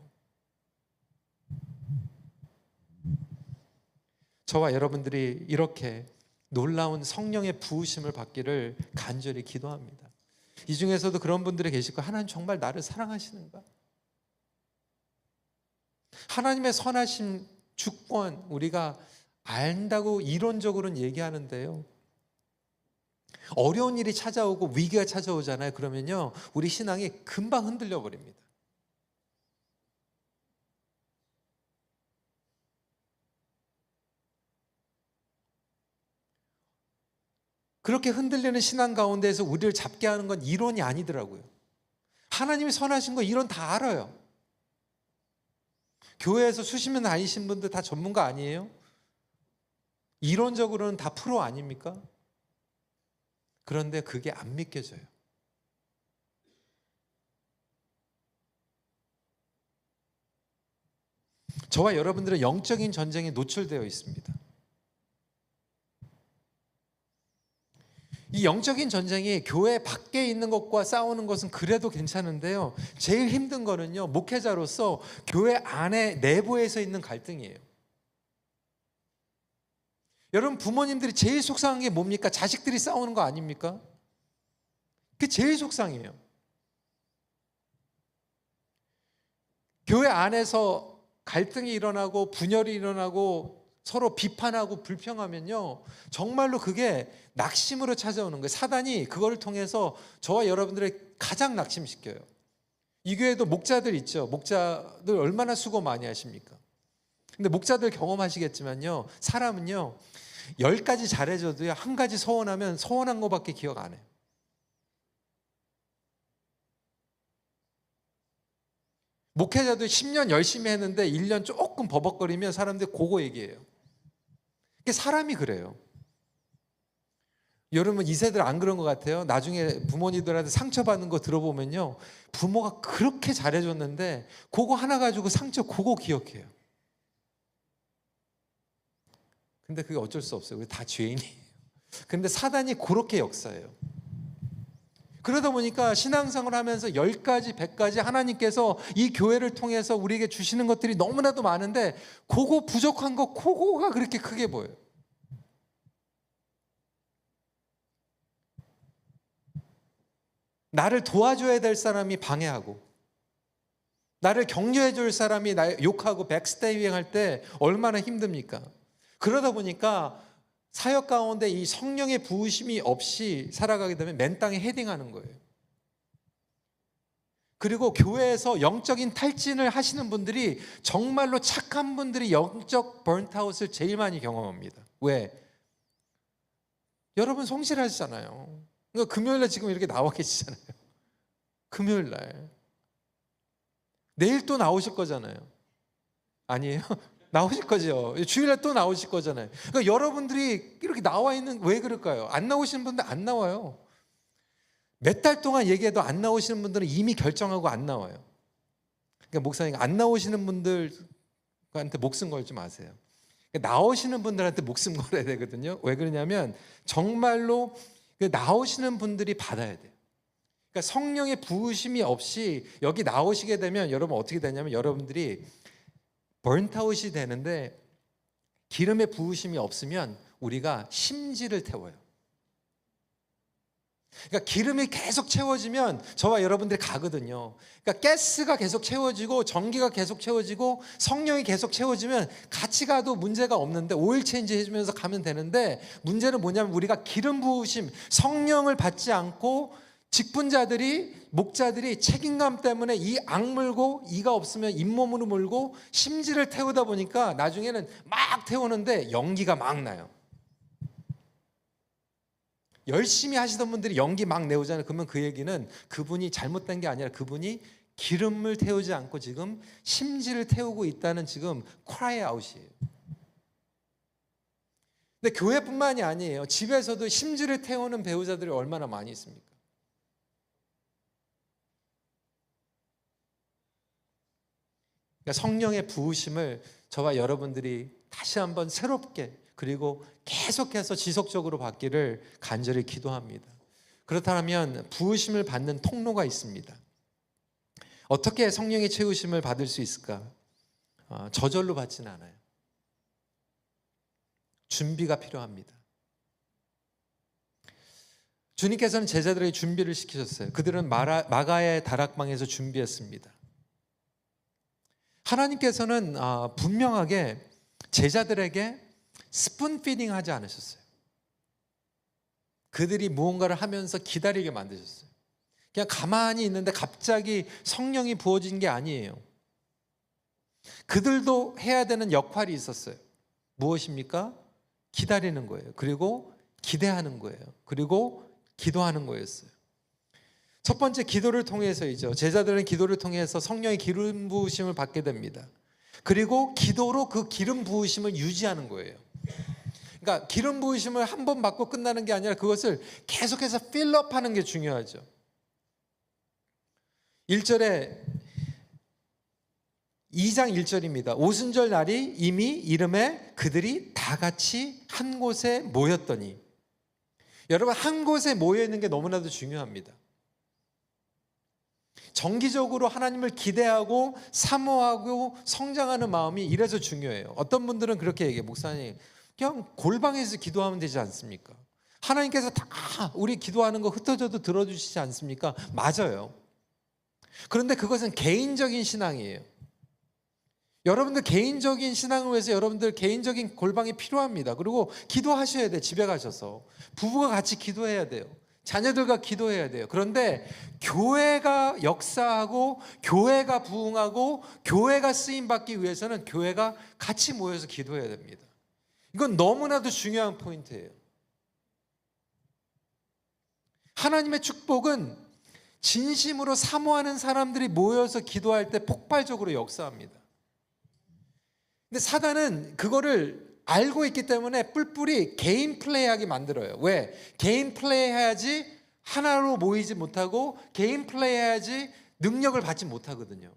저와 여러분들이 이렇게 놀라운 성령의 부으심을 받기를 간절히 기도합니다. 이 중에서도 그런 분들이 계실 거예요. 하나님 정말 나를 사랑하시는가? 하나님의 선하심, 주권 우리가 안다고 이론적으로는 얘기하는데요, 어려운 일이 찾아오고 위기가 찾아오잖아요. 그러면요, 우리 신앙이 금방 흔들려 버립니다. 그렇게 흔들리는 신앙 가운데에서 우리를 잡게 하는 건 이론이 아니더라고요. 하나님이 선하신 거 이론 다 알아요. 교회에서 수십 년 다니신 분들 다 전문가 아니에요? 이론적으로는 다 프로 아닙니까? 그런데 그게 안 믿겨져요. 저와 여러분들은 영적인 전쟁에 노출되어 있습니다. 이 영적인 전쟁이 교회 밖에 있는 것과 싸우는 것은 그래도 괜찮은데요, 제일 힘든 거는요, 목회자로서 교회 안에 내부에서 있는 갈등이에요. 여러분, 부모님들이 제일 속상한 게 뭡니까? 자식들이 싸우는 거 아닙니까? 그게 제일 속상해요. 교회 안에서 갈등이 일어나고 분열이 일어나고 서로 비판하고 불평하면요, 정말로 그게 낙심으로 찾아오는 거예요. 사단이 그걸 통해서 저와 여러분들을 가장 낙심시켜요. 이 교회도 목자들 있죠. 목자들 얼마나 수고 많이 하십니까? 근데 목자들 경험하시겠지만요, 사람은요 10가지 잘해줘도요, 한 가지 서운하면 서운한 거밖에 기억 안 해요. 목회자도 10년 열심히 했는데 1년 조금 버벅거리면 사람들이 그거 얘기해요. 사람이 그래요. 여러분, 이 세대들 안 그런 것 같아요? 나중에 부모님들한테 상처받는 거 들어보면요, 부모가 그렇게 잘해줬는데 그거 하나 가지고 상처 그거 기억해요. 근데 그게 어쩔 수 없어요. 우리 다 죄인이에요. 근데 사단이 그렇게 역사해요. 그러다 보니까 신앙생활을 하면서 10가지, 100가지 하나님께서 이 교회를 통해서 우리에게 주시는 것들이 너무나도 많은데 그거 부족한 거, 그거가 그렇게 크게 보여요. 나를 도와줘야 될 사람이 방해하고, 나를 격려해 줄 사람이 나 욕하고 백스테이빙 할 때 얼마나 힘듭니까? 그러다 보니까 사역 가운데 이 성령의 부으심이 없이 살아가게 되면 맨 땅에 헤딩하는 거예요. 그리고 교회에서 영적인 탈진을 하시는 분들이, 정말로 착한 분들이 영적 번트아웃을 제일 많이 경험합니다. 왜? 여러분 성실하시잖아요. 그러니까 금요일날 지금 이렇게 나와 계시잖아요. 금요일날 내일 또 나오실 거잖아요. 아니에요? 나오실 거죠. 주일날 또 나오실 거잖아요. 그러니까 여러분들이 이렇게 나와 있는, 왜 그럴까요? 안 나오시는 분들 안 나와요. 몇 달 동안 얘기해도 안 나오시는 분들은 이미 결정하고 안 나와요. 그러니까 목사님, 안 나오시는 분들한테 목숨 걸지 마세요. 그러니까 나오시는 분들한테 목숨 걸어야 되거든요. 왜 그러냐면 정말로 나오시는 분들이 받아야 돼요. 그러니까 성령의 부으심이 없이 여기 나오시게 되면 여러분 어떻게 되냐면, 여러분들이 번트아웃이 되는데, 기름의 부으심이 없으면 우리가 심지를 태워요. 그러니까 기름이 계속 채워지면 저와 여러분들이 가거든요. 그러니까 가스가 계속 채워지고 전기가 계속 채워지고 성령이 계속 채워지면 같이 가도 문제가 없는데, 오일 체인지 해주면서 가면 되는데, 문제는 뭐냐면 우리가 기름 부으심, 성령을 받지 않고 직분자들이, 목자들이 책임감 때문에 이 악물고, 이가 없으면 잇몸으로 물고 심지를 태우다 보니까 나중에는 막 태우는데 연기가 막 나요. 열심히 하시던 분들이 연기 막 내오잖아요. 그러면 그 얘기는 그분이 잘못된 게 아니라 그분이 기름을 태우지 않고 지금 심지를 태우고 있다는 지금 크라이 아웃이에요. 근데 교회뿐만이 아니에요. 집에서도 심지를 태우는 배우자들이 얼마나 많이 있습니까? 그러니까 성령의 부으심을 저와 여러분들이 다시 한번 새롭게, 그리고 계속해서 지속적으로 받기를 간절히 기도합니다. 그렇다면 부으심을 받는 통로가 있습니다. 어떻게 성령의 채우심을 받을 수 있을까? 저절로 받지는 않아요. 준비가 필요합니다. 주님께서는 제자들에게 준비를 시키셨어요. 그들은 마가의 다락방에서 준비했습니다. 하나님께서는 분명하게 제자들에게 스푼 피딩 하지 않으셨어요. 그들이 무언가를 하면서 기다리게 만드셨어요. 그냥 가만히 있는데 갑자기 성령이 부어진 게 아니에요. 그들도 해야 되는 역할이 있었어요. 무엇입니까? 기다리는 거예요. 그리고 기대하는 거예요. 그리고 기도하는 거였어요. 첫 번째, 기도를 통해서이죠. 제자들은 기도를 통해서 성령의 기름 부으심을 받게 됩니다. 그리고 기도로 그 기름 부으심을 유지하는 거예요. 그러니까 기름 부으심을 한 번 받고 끝나는 게 아니라 그것을 계속해서 필업하는 게 중요하죠. 1절에 2장 1절입니다. 오순절 날이 이미 이름에 그들이 다 같이 한 곳에 모였더니. 여러분, 한 곳에 모여 있는 게 너무나도 중요합니다. 정기적으로 하나님을 기대하고 사모하고 성장하는 마음이 이래서 중요해요. 어떤 분들은 그렇게 얘기해요. 목사님, 그냥 골방에서 기도하면 되지 않습니까? 하나님께서 다 우리 기도하는 거 흩어져도 들어주시지 않습니까? 맞아요. 그런데 그것은 개인적인 신앙이에요. 여러분들 개인적인 신앙을 위해서 여러분들 개인적인 골방이 필요합니다. 그리고 기도하셔야 돼요. 집에 가셔서 부부가 같이 기도해야 돼요. 자녀들과 기도해야 돼요. 그런데 교회가 역사하고 교회가 부흥하고 교회가 쓰임받기 위해서는 교회가 같이 모여서 기도해야 됩니다. 이건 너무나도 중요한 포인트예요. 하나님의 축복은 진심으로 사모하는 사람들이 모여서 기도할 때 폭발적으로 역사합니다. 근데 사단은 그거를 알고 있기 때문에 뿔뿔이 개인 플레이하게 만들어요. 왜? 개인 플레이해야지 하나로 모이지 못하고 개인 플레이해야지 능력을 받지 못하거든요.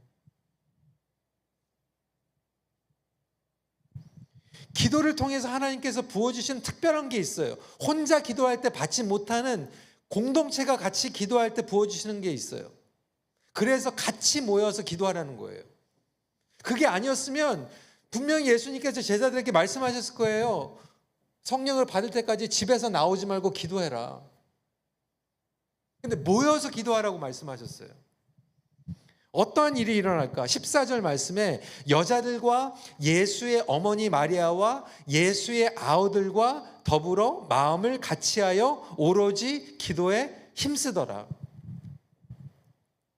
기도를 통해서 하나님께서 부어주신 특별한 게 있어요. 혼자 기도할 때 받지 못하는 공동체가 같이 기도할 때 부어주시는 게 있어요. 그래서 같이 모여서 기도하라는 거예요. 그게 아니었으면 분명히 예수님께서 제자들에게 말씀하셨을 거예요. 성령을 받을 때까지 집에서 나오지 말고 기도해라. 근데 모여서 기도하라고 말씀하셨어요. 어떠한 일이 일어날까? 14절 말씀에 여자들과 예수의 어머니 마리아와 예수의 아우들과 더불어 마음을 같이하여 오로지 기도에 힘쓰더라.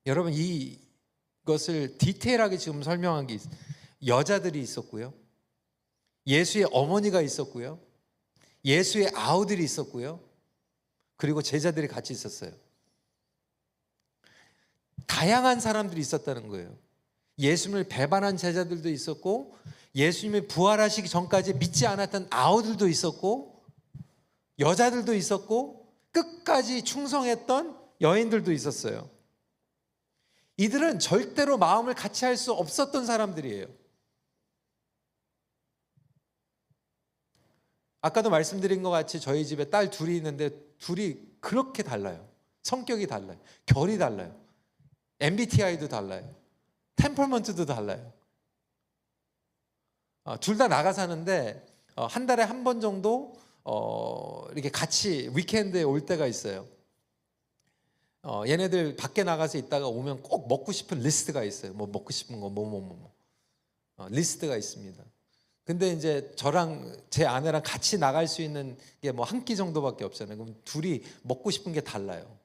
여러분, 이것을 디테일하게 지금 설명한 게 있어요. 여자들이 있었고요, 예수의 어머니가 있었고요, 예수의 아우들이 있었고요, 그리고 제자들이 같이 있었어요. 다양한 사람들이 있었다는 거예요. 예수님을 배반한 제자들도 있었고, 예수님이 부활하시기 전까지 믿지 않았던 아우들도 있었고, 여자들도 있었고, 끝까지 충성했던 여인들도 있었어요. 이들은 절대로 마음을 같이 할 수 없었던 사람들이에요. 아까도 말씀드린 것 같이 저희 집에 딸 둘이 있는데 둘이 그렇게 달라요. 성격이 달라요. 결이 달라요. MBTI도 달라요. 템퍼먼트도 달라요. 둘 다 나가 사는데 한 달에 한 번 정도 이렇게 같이 위켄드에 올 때가 있어요. 얘네들 밖에 나가서 있다가 오면 꼭 먹고 싶은 리스트가 있어요. 뭐 먹고 싶은 거 리스트가 있습니다. 근데 이제 저랑 제 아내랑 같이 나갈 수 있는 게 뭐 한 끼 정도밖에 없잖아요. 그럼 둘이 먹고 싶은 게 달라요.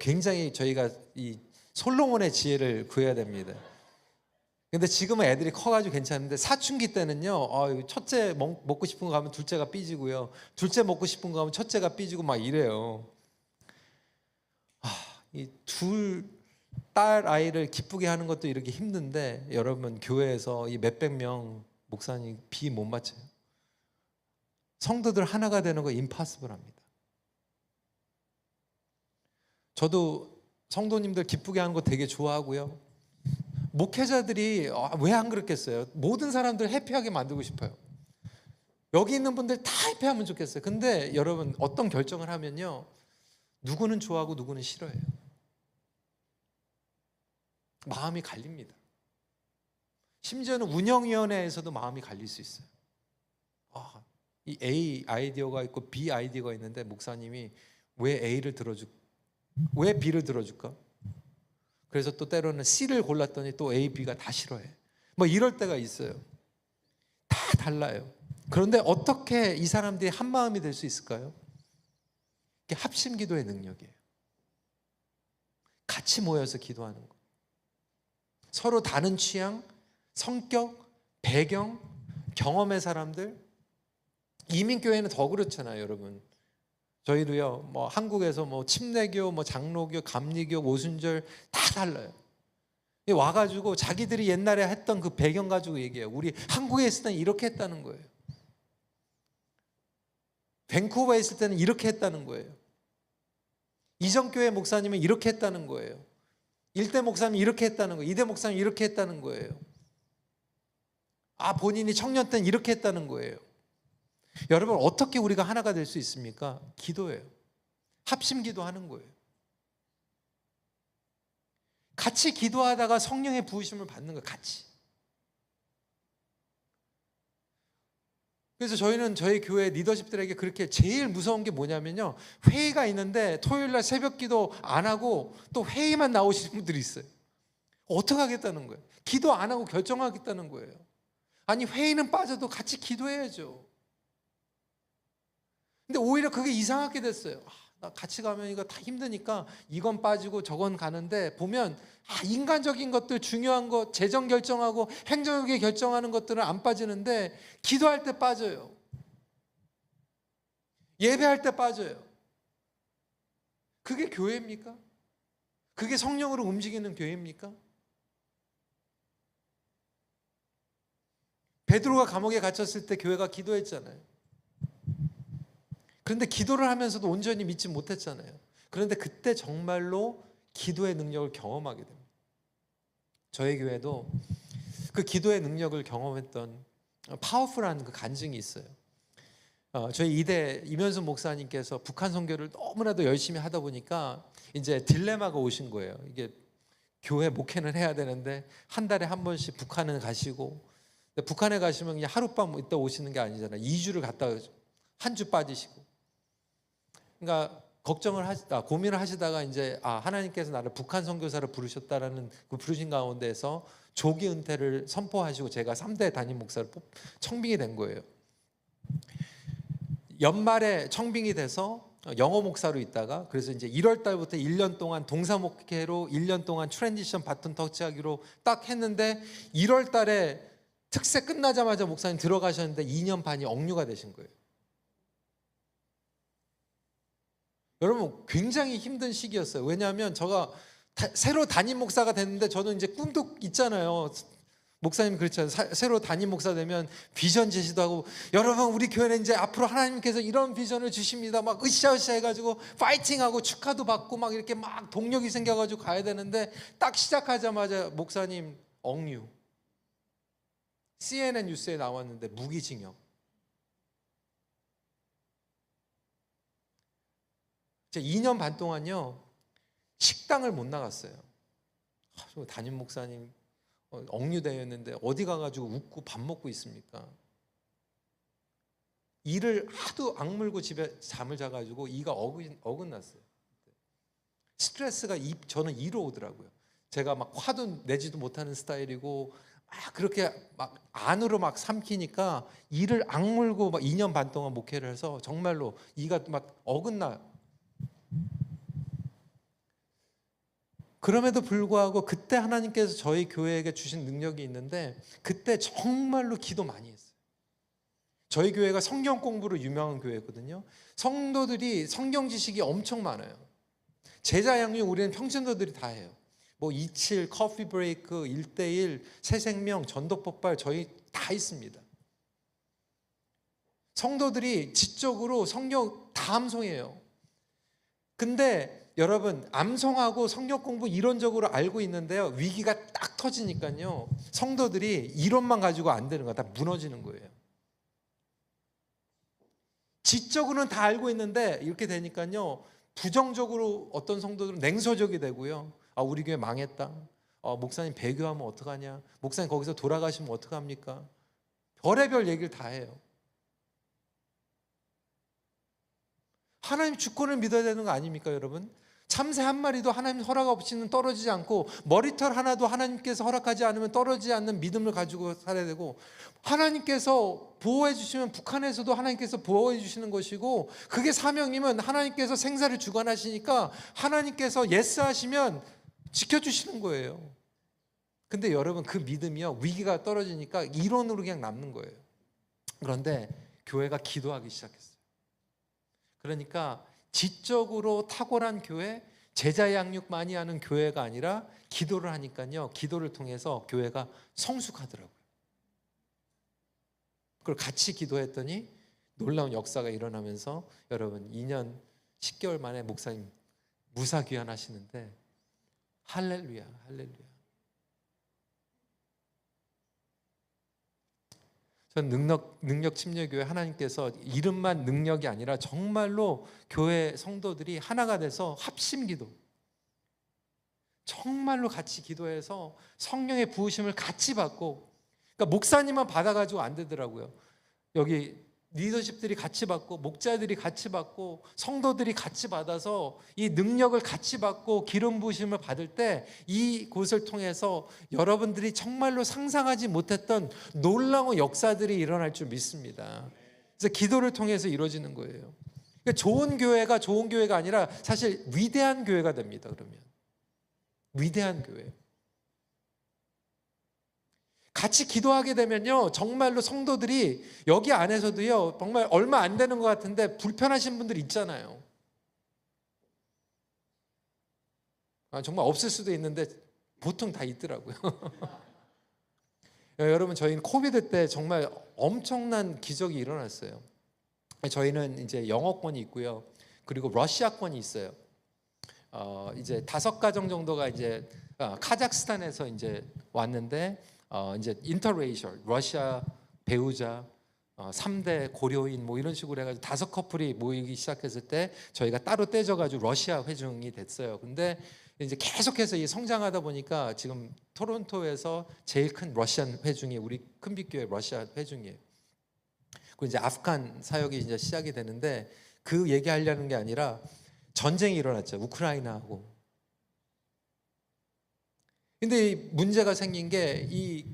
굉장히 저희가 이 솔로몬의 지혜를 구해야 됩니다. 근데 지금은 애들이 커가지고 괜찮은데 사춘기 때는요, 첫째 먹고 싶은 거 가면 둘째가 삐지고요, 둘째 먹고 싶은 거 가면 첫째가 삐지고 막 이래요. 이 둘 딸 아이를 기쁘게 하는 것도 이렇게 힘든데, 여러분 교회에서 이 몇백 명 목사님 비 못 맞춰요. 성도들 하나가 되는 거 임파서블합니다. 저도 성도님들 기쁘게 하는 거 되게 좋아하고요. 목회자들이 왜 안 그렇겠어요? 모든 사람들 해피하게 만들고 싶어요. 여기 있는 분들 다 해피하면 좋겠어요. 근데 여러분, 어떤 결정을 하면요, 누구는 좋아하고 누구는 싫어해요. 마음이 갈립니다. 심지어는 운영위원회에서도 마음이 갈릴 수 있어요. 이 A 아이디어가 있고 B 아이디어가 있는데 목사님이 왜 B를 들어줄까? 그래서 또 때로는 C를 골랐더니 또 A, B가 다 싫어해. 뭐 이럴 때가 있어요. 다 달라요. 그런데 어떻게 이 사람들이 한 마음이 될 수 있을까요? 이게 합심 기도의 능력이에요. 같이 모여서 기도하는 거. 서로 다른 취향, 성격, 배경, 경험의 사람들. 이민교회는 더 그렇잖아요, 여러분. 저희도요, 뭐 한국에서 뭐 침례교, 뭐 장로교, 감리교, 오순절 다 달라요. 와가지고 자기들이 옛날에 했던 그 배경 가지고 얘기해요. 우리 한국에 있을 때는 이렇게 했다는 거예요. 밴쿠버에 있을 때는 이렇게 했다는 거예요. 이전 교회 목사님은 이렇게 했다는 거예요. 일대 목사님이 이렇게 했다는 거예요. 이대 목사님이 이렇게 했다는 거예요. 본인이 청년 때는 이렇게 했다는 거예요. 여러분, 어떻게 우리가 하나가 될 수 있습니까? 기도예요. 합심 기도하는 거예요. 같이 기도하다가 성령의 부으심을 받는 거예요. 같이. 그래서 저희는 저희 교회 리더십들에게 그렇게 제일 무서운 게 뭐냐면요, 회의가 있는데 토요일날 새벽 기도 안 하고 또 회의만 나오시는 분들이 있어요. 어떻게 하겠다는 거예요? 기도 안 하고 결정하겠다는 거예요. 아니, 회의는 빠져도 같이 기도해야죠. 근데 오히려 그게 이상하게 됐어요. 나 같이 가면 이거 다 힘드니까 이건 빠지고 저건 가는데, 보면 인간적인 것들, 중요한 것, 재정 결정하고 행정하게 결정하는 것들은 안 빠지는데 기도할 때 빠져요. 예배할 때 빠져요. 그게 교회입니까? 그게 성령으로 움직이는 교회입니까? 베드로가 감옥에 갇혔을 때 교회가 기도했잖아요. 그런데 기도를 하면서도 온전히 믿지 못했잖아요. 그런데 그때 정말로 기도의 능력을 경험하게 됩니다. 저희 교회도 그 기도의 능력을 경험했던 파워풀한 그 간증이 있어요. 저희 이대 이면수 목사님께서 북한 선교를 너무나도 열심히 하다 보니까 이제 딜레마가 오신 거예요. 이게 교회 목회는 해야 되는데 한 달에 한 번씩 북한을 가시고, 북한에 가시면 그냥 하룻밤 있다 오시는 게 아니잖아요. 2주를 갔다 한 주 빠지시고. 그러니까 고민을 하시다가 이제 하나님께서 나를 북한 선교사를 부르셨다라는 그 부르신 가운데서 조기 은퇴를 선포하시고 제가 3대 담임 목사를 청빙이 된 거예요. 연말에 청빙이 돼서 영어 목사로 있다가, 그래서 이제 1월 달부터 1년 동안 동사 목회로 1년 동안 트랜지션 바톤 터치하기로 딱 했는데 1월 달에 특세 끝나자마자 목사님 들어가셨는데 2년 반이 억류가 되신 거예요. 여러분, 굉장히 힘든 시기였어요. 왜냐하면 제가 새로 담임 목사가 됐는데 저는 이제 꿈도 있잖아요. 목사님 그렇잖아요. 새로 담임 목사 되면 비전 제시도 하고, 여러분 우리 교회는 이제 앞으로 하나님께서 이런 비전을 주십니다. 막 으쌰으쌰 해가지고 파이팅하고 축하도 받고 막 이렇게 막 동력이 생겨가지고 가야 되는데, 딱 시작하자마자 목사님 억류. CNN 뉴스에 나왔는데 무기징역. 제가 2년 반 동안요 식당을 못 나갔어요. 담임 목사님 억류되었는데 어디 가가지고 웃고 밥 먹고 있습니까? 이를 하도 악물고 집에 잠을 자가지고 이가 어긋났어요. 스트레스가 저는 이로 오더라고요. 제가 막 화도 내지도 못하는 스타일이고 그렇게 막 안으로 막 삼키니까 이를 악물고 막 2년 반 동안 목회를 해서 정말로 이가 막 어긋나. 그럼에도 불구하고 그때 하나님께서 저희 교회에게 주신 능력이 있는데, 그때 정말로 기도 많이 했어요. 저희 교회가 성경 공부로 유명한 교회거든요. 성도들이 성경 지식이 엄청 많아요. 제자 양육 우리는 평신도들이 다 해요. 뭐 27, 커피 브레이크, 1대1, 새생명, 전도 폭발 저희 다 있습니다. 성도들이 지적으로 성경 다 암송해요. 근데 여러분, 암송하고 성경 공부 이론적으로 알고 있는데요, 위기가 딱 터지니까요 성도들이 이론만 가지고 안 되는 거야. 다 무너지는 거예요. 지적으로는 다 알고 있는데 이렇게 되니까요 부정적으로 어떤 성도들은 냉소적이 되고요. 아, 우리 교회 망했다. 목사님 배교하면 어떡하냐. 목사님 거기서 돌아가시면 어떡합니까. 별의별 얘기를 다 해요. 하나님 주권을 믿어야 되는 거 아닙니까, 여러분? 참새 한 마리도 하나님 허락 없이는 떨어지지 않고, 머리털 하나도 하나님께서 허락하지 않으면 떨어지지 않는 믿음을 가지고 살아야 되고, 하나님께서 보호해 주시면 북한에서도 하나님께서 보호해 주시는 것이고, 그게 사명이면 하나님께서 생사를 주관하시니까 하나님께서 예스 하시면 지켜주시는 거예요. 근데 여러분, 그 믿음이요, 위기가 떨어지니까 이론으로 그냥 남는 거예요. 그런데 교회가 기도하기 시작했어요. 그러니까 지적으로 탁월한 교회, 제자 양육 많이 하는 교회가 아니라 기도를 하니까요, 기도를 통해서 교회가 성숙하더라고요. 그걸 같이 기도했더니 놀라운 역사가 일어나면서 여러분 2년 10개월 만에 목사님 무사귀환하시는데, 할렐루야, 할렐루야. 전 능력 침례교회 하나님께서 이름만 능력이 아니라 정말로 교회 성도들이 하나가 돼서 합심기도, 정말로 같이 기도해서 성령의 부으심을 같이 받고, 그러니까 목사님만 받아가지고 안 되더라고요. 여기 리더십들이 같이 받고, 목자들이 같이 받고, 성도들이 같이 받아서 이 능력을 같이 받고 기름 부으심을 받을 때 이곳을 통해서 여러분들이 정말로 상상하지 못했던 놀라운 역사들이 일어날 줄 믿습니다. 그래서 기도를 통해서 이루어지는 거예요. 그러니까 좋은 교회가 아니라 사실 위대한 교회가 됩니다. 그러면 위대한 교회. 같이 기도하게 되면요, 정말로 성도들이 여기 안에서도요, 정말 얼마 안 되는 것 같은데 불편하신 분들 있잖아요. 정말 없을 수도 있는데 보통 다 있더라고요. 여러분, 저희는 코비드 때 정말 엄청난 기적이 일어났어요. 저희는 이제 영어권이 있고요, 그리고 러시아권이 있어요. 이제 5가정 정도가 이제 카자흐스탄에서 이제 왔는데, 이제 인터레이셜, 러시아 배우자, 3대 고려인 뭐 이런 식으로 해가지고 5커플이 모이기 시작했을 때 저희가 따로 떼져가지고 러시아 회중이 됐어요. 근데 이제 계속해서 이 성장하다 보니까 지금 토론토에서 제일 큰 러시안 회중이 우리 큰빛교회 러시아 회중이에요. 그리고 이제 아프간 사역이 이제 시작이 되는데, 그 얘기하려는 게 아니라 전쟁이 일어났죠, 우크라이나하고. 근데 문제가 생긴 게, 이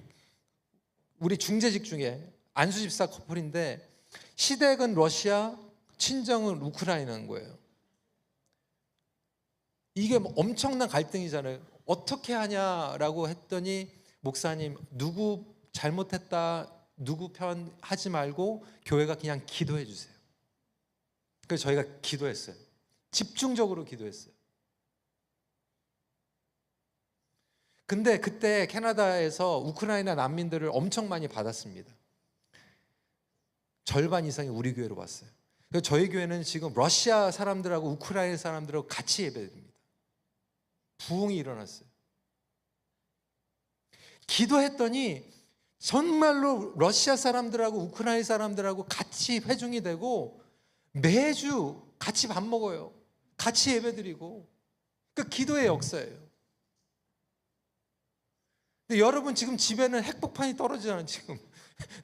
우리 중재직 중에 안수 집사 커플인데 시댁은 러시아, 친정은 우크라이나인 거예요. 이게 뭐 엄청난 갈등이잖아요. 어떻게 하냐라고 했더니, 목사님 누구 잘못했다, 누구 편 하지 말고 교회가 그냥 기도해 주세요. 그래서 저희가 기도했어요. 집중적으로 기도했어요. 근데 그때 캐나다에서 우크라이나 난민들을 엄청 많이 받았습니다. 절반 이상이 우리 교회로 왔어요. 그래서 저희 교회는 지금 러시아 사람들하고 우크라이나 사람들하고 같이 예배드립니다. 부흥이 일어났어요. 기도했더니 정말로 러시아 사람들하고 우크라이나 사람들하고 같이 회중이 되고, 매주 같이 밥 먹어요. 같이 예배드리고. 그 기도의 역사예요. 근데 여러분, 지금 집에는 핵폭탄이 떨어지잖아요. 지금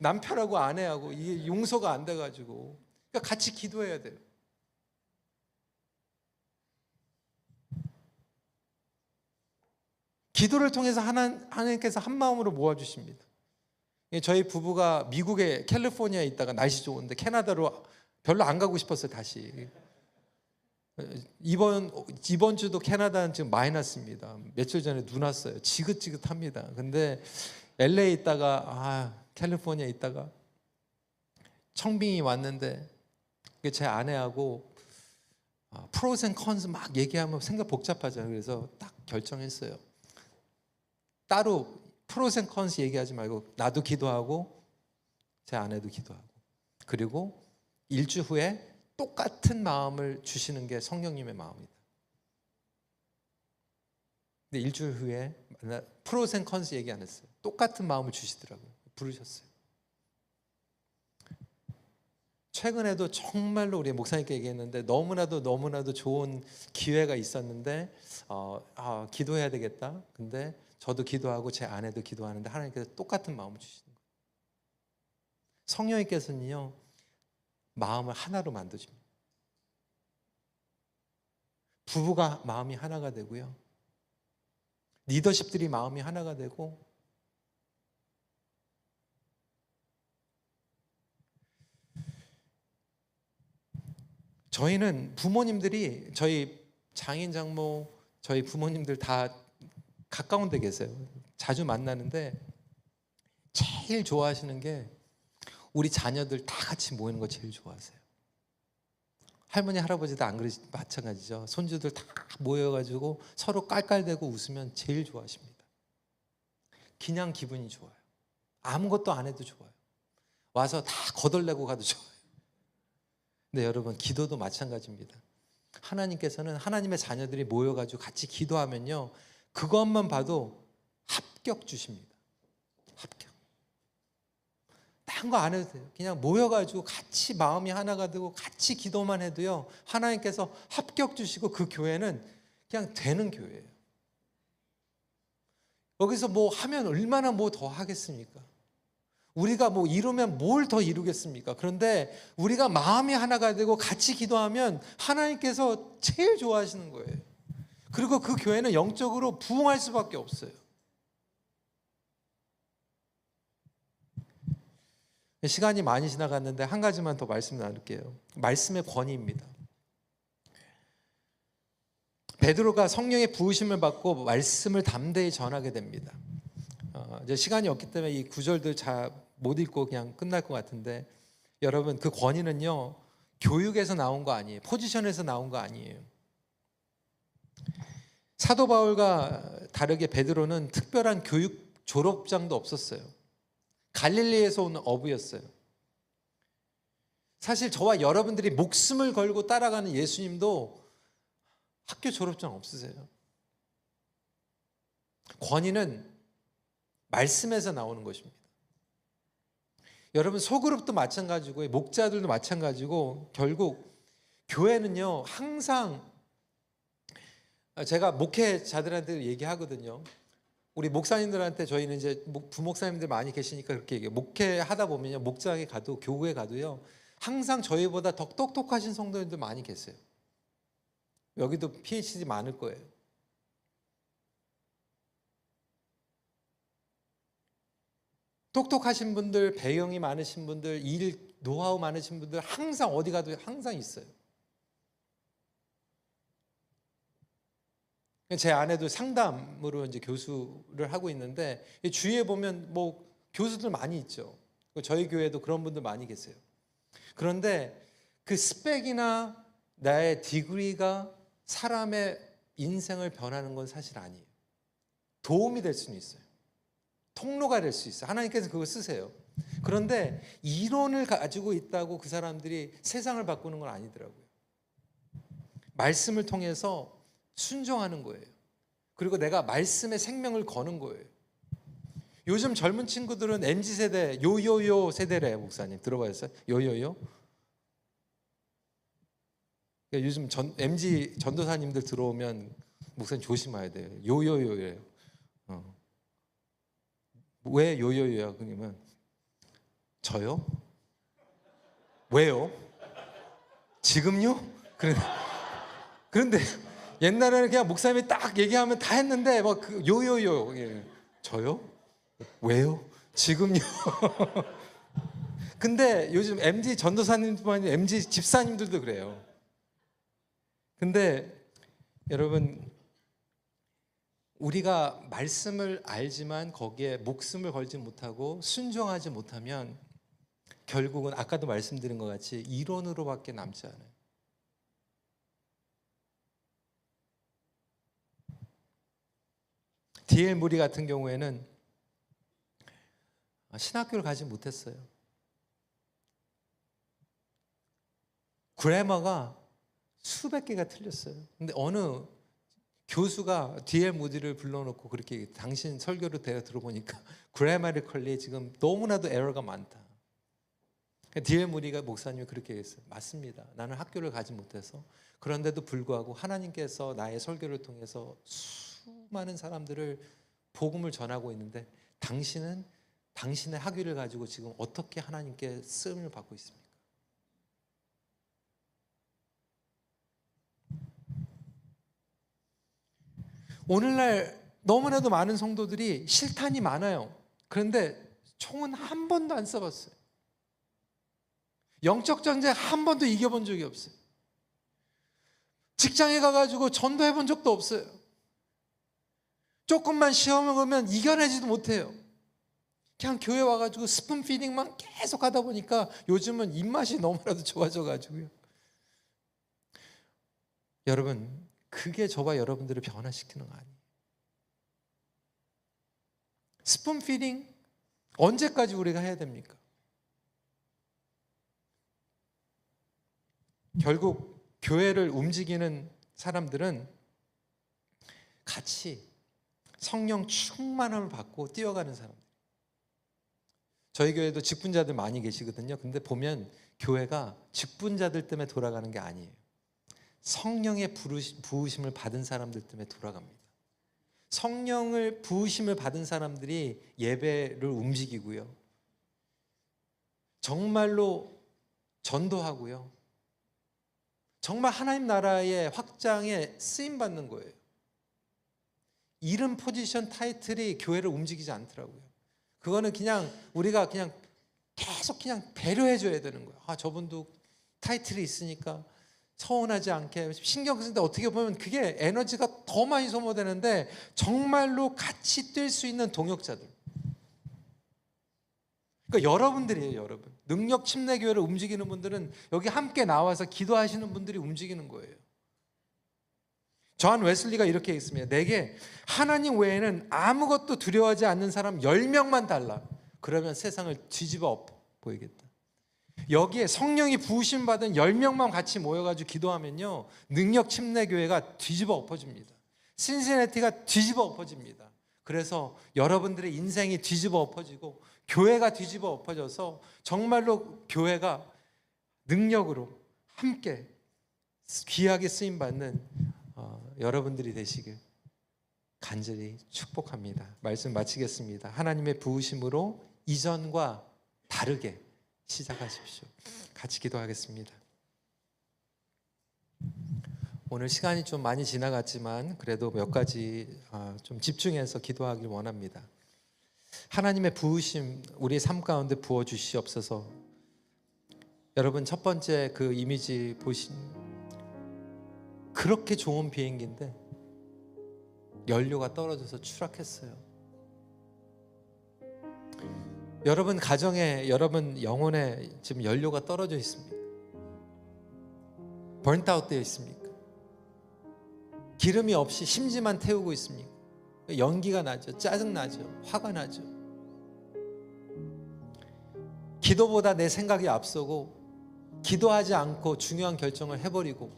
남편하고 아내하고 이게 용서가 안 돼가지고. 그러니까 같이 기도해야 돼요. 기도를 통해서 하나님께서 한 마음으로 모아주십니다. 저희 부부가 미국의 캘리포니아에 있다가 날씨 좋은데 캐나다로 별로 안 가고 싶었어요. 다시 이번 주도 캐나다는 지금 마이너스입니다. 며칠 전에 눈 왔어요. 지긋지긋합니다. 근데 LA 있다가 캘리포니아 있다가 청빙이 왔는데, 제 아내하고 프로스 앤 컨스 막 얘기하면 생각 복잡하잖아요. 그래서 딱 결정했어요. 따로 프로스 앤 컨스 얘기하지 말고 나도 기도하고 제 아내도 기도하고, 그리고 일주 후에 똑같은 마음을 주시는 게 성령님의 마음이다. 근데 일주일 후에 프로스 앤 컨스 얘기 안 했어요. 똑같은 마음을 주시더라고요. 부르셨어요. 최근에도 정말로 우리 목사님께 얘기했는데 너무나도 좋은 기회가 있었는데 기도해야 되겠다. 근데 저도 기도하고 제 아내도 기도하는데 하나님께서 똑같은 마음을 주시는 거예요. 성령님께서는요, 마음을 하나로 만드십니다. 부부가 마음이 하나가 되고요, 리더십들이 마음이 하나가 되고, 저희는 부모님들이, 저희 장인 장모, 저희 부모님들 다 가까운 데 계세요. 자주 만나는데 제일 좋아하시는 게 우리 자녀들 다 같이 모이는 거 제일 좋아하세요. 할머니 할아버지도 안 그러시, 마찬가지죠. 손주들 다 모여가지고 서로 깔깔대고 웃으면 제일 좋아하십니다. 그냥 기분이 좋아요. 아무것도 안 해도 좋아요. 와서 다 거덜내고 가도 좋아요. 근데 여러분, 기도도 마찬가지입니다. 하나님께서는 하나님의 자녀들이 모여가지고 같이 기도하면요, 그것만 봐도 합격 주십니다. 합격. 딴 거 안 해도 돼요. 그냥 모여가지고 같이 마음이 하나가 되고 같이 기도만 해도요, 하나님께서 합격 주시고 그 교회는 그냥 되는 교회예요. 여기서 뭐 하면 얼마나 뭐 더 하겠습니까? 우리가 뭐 이루면 뭘 더 이루겠습니까? 그런데 우리가 마음이 하나가 되고 같이 기도하면 하나님께서 제일 좋아하시는 거예요. 그리고 그 교회는 영적으로 부흥할 수밖에 없어요. 시간이 많이 지나갔는데 한 가지만 더 말씀 나눌게요. 말씀의 권위입니다. 베드로가 성령의 부으심을 받고 말씀을 담대히 전하게 됩니다. 이제 시간이 없기 때문에 이 구절들 잘 못 읽고 그냥 끝날 것 같은데, 여러분, 그 권위는요, 교육에서 나온 거 아니에요. 포지션에서 나온 거 아니에요. 사도 바울과 다르게 베드로는 특별한 교육 졸업장도 없었어요. 갈릴리에서 온 어부였어요. 사실 저와 여러분들이 목숨을 걸고 따라가는 예수님도 학교 졸업장 없으세요. 권위는 말씀에서 나오는 것입니다. 여러분, 소그룹도 마찬가지고 목자들도 마찬가지고, 결국 교회는요, 항상, 제가 목회자들한테 얘기하거든요. 우리 목사님들한테, 저희는 이제 부목사님들 많이 계시니까 그렇게 얘기해요. 목회하다 보면요, 목장에 가도 교회에 가도요, 항상 저희보다 더 똑똑하신 성도님들 많이 계세요. 여기도 PhD 많을 거예요. 똑똑하신 분들, 배경이 많으신 분들, 일 노하우 많으신 분들 항상 어디 가도 항상 있어요. 제 아내도 상담으로 이제 교수를 하고 있는데, 주위에 보면 뭐 교수들 많이 있죠. 저희 교회도 그런 분들 많이 계세요. 그런데 그 스펙이나 나의 디그리가 사람의 인생을 변하는 건 사실 아니에요. 도움이 될 수는 있어요. 통로가 될 수 있어요. 하나님께서 그걸 쓰세요. 그런데 이론을 가지고 있다고 그 사람들이 세상을 바꾸는 건 아니더라고요. 말씀을 통해서 순종하는 거예요. 그리고 내가 말씀의 생명을 거는 거예요. 요즘 젊은 친구들은 MZ세대, 요요요 세대래요. 목사님 들어봤어요? 요요요? 요즘 MZ 전도사님들 들어오면 목사님 조심해야 돼요. 요요요예요. 왜 요요요야? 그러면 저요? 왜요? 지금요? 그런데 옛날에는 그냥 목사님이 딱 얘기하면 다 했는데 막 그 요요요. 저요? 왜요? 지금요? 근데 요즘 MZ 전도사님뿐만 아니라 MZ 집사님들도 그래요. 근데 여러분, 우리가 말씀을 알지만 거기에 목숨을 걸지 못하고 순종하지 못하면 결국은 아까도 말씀드린 것 같이 이론으로밖에 남지 않아요. D.L. 무리 같은 경우에는 신학교를 가지 못했어요. 그래머가 수백 개가 틀렸어요. 근데 어느 교수가 D.L. 무디를 불러놓고 그렇게, 당신 설교를 내가 들어보니까 그래머리컬리 지금 너무나도 에러가 많다. 디엘 무리가 목사님이 그렇게 얘기했어요. 맞습니다. 나는 학교를 가지 못해서 그런데도 불구하고 하나님께서 나의 설교를 통해서 수많은 사람들을 복음을 전하고 있는데 당신은 당신의 학위를 가지고 지금 어떻게 하나님께 쓰임을 받고 있습니까? 오늘날 너무나도 많은 성도들이 실탄이 많아요. 그런데 총은 한 번도 안 써봤어요. 영적 전쟁 한 번도 이겨본 적이 없어요. 직장에 가가지고 전도해본 적도 없어요. 조금만 시험을 보면 이겨내지도 못해요. 그냥 교회 와가지고 스푼 피딩만 계속 하다 보니까 요즘은 입맛이 너무나도 좋아져가지고요. 여러분, 그게 저와 여러분들을 변화시키는 거 아니에요. 스푼 피딩 언제까지 우리가 해야 됩니까? 결국 교회를 움직이는 사람들은 같이 성령 충만함을 받고 뛰어가는 사람들. 저희 교회도 직분자들 많이 계시거든요. 근데 보면 교회가 직분자들 때문에 돌아가는 게 아니에요. 성령의 부으심을 받은 사람들 때문에 돌아갑니다. 성령을 부으심을 받은 사람들이 예배를 움직이고요. 정말로 전도하고요. 정말 하나님 나라의 확장에 쓰임 받는 거예요. 이름, 포지션, 타이틀이 교회를 움직이지 않더라고요. 그거는 그냥 우리가 그냥 계속 그냥 배려해 줘야 되는 거예요. 아, 저분도 타이틀이 있으니까 서운하지 않게 신경 쓰는데 어떻게 보면 그게 에너지가 더 많이 소모되는데 정말로 같이 뛸 수 있는 동역자들. 그러니까 여러분들이에요, 여러분. 능력 침례교회를 움직이는 분들은 여기 함께 나와서 기도하시는 분들이 움직이는 거예요. 존 웨슬리가 이렇게 했습니다. 내게 하나님 외에는 아무것도 두려워하지 않는 사람 10명만 달라. 그러면 세상을 뒤집어 보이겠다. 여기에 성령이 부으심 받은 10명만 같이 모여가지고 기도하면요, 능력 침례교회가 뒤집어 엎어집니다. 신시내티가 뒤집어 엎어집니다. 그래서 여러분들의 인생이 뒤집어 엎어지고 교회가 뒤집어 엎어져서 정말로 교회가 능력으로 함께 귀하게 쓰임받는 여러분들이 되시길 간절히 축복합니다. 말씀 마치겠습니다. 하나님의 부으심으로 이전과 다르게 시작하십시오. 같이 기도하겠습니다. 오늘 시간이 좀 많이 지나갔지만 그래도 몇 가지 좀 집중해서 기도하길 원합니다. 하나님의 부으심 우리의 삶 가운데 부어주시옵소서. 여러분, 첫 번째 그 이미지 보신 그렇게 좋은 비행기인데 연료가 떨어져서 추락했어요. 여러분 가정에, 여러분 영혼에 지금 연료가 떨어져 있습니까? 번트아웃 되어 있습니까? 기름이 없이 심지만 태우고 있습니까? 연기가 나죠. 짜증나죠. 화가 나죠. 기도보다 내 생각이 앞서고 기도하지 않고 중요한 결정을 해버리고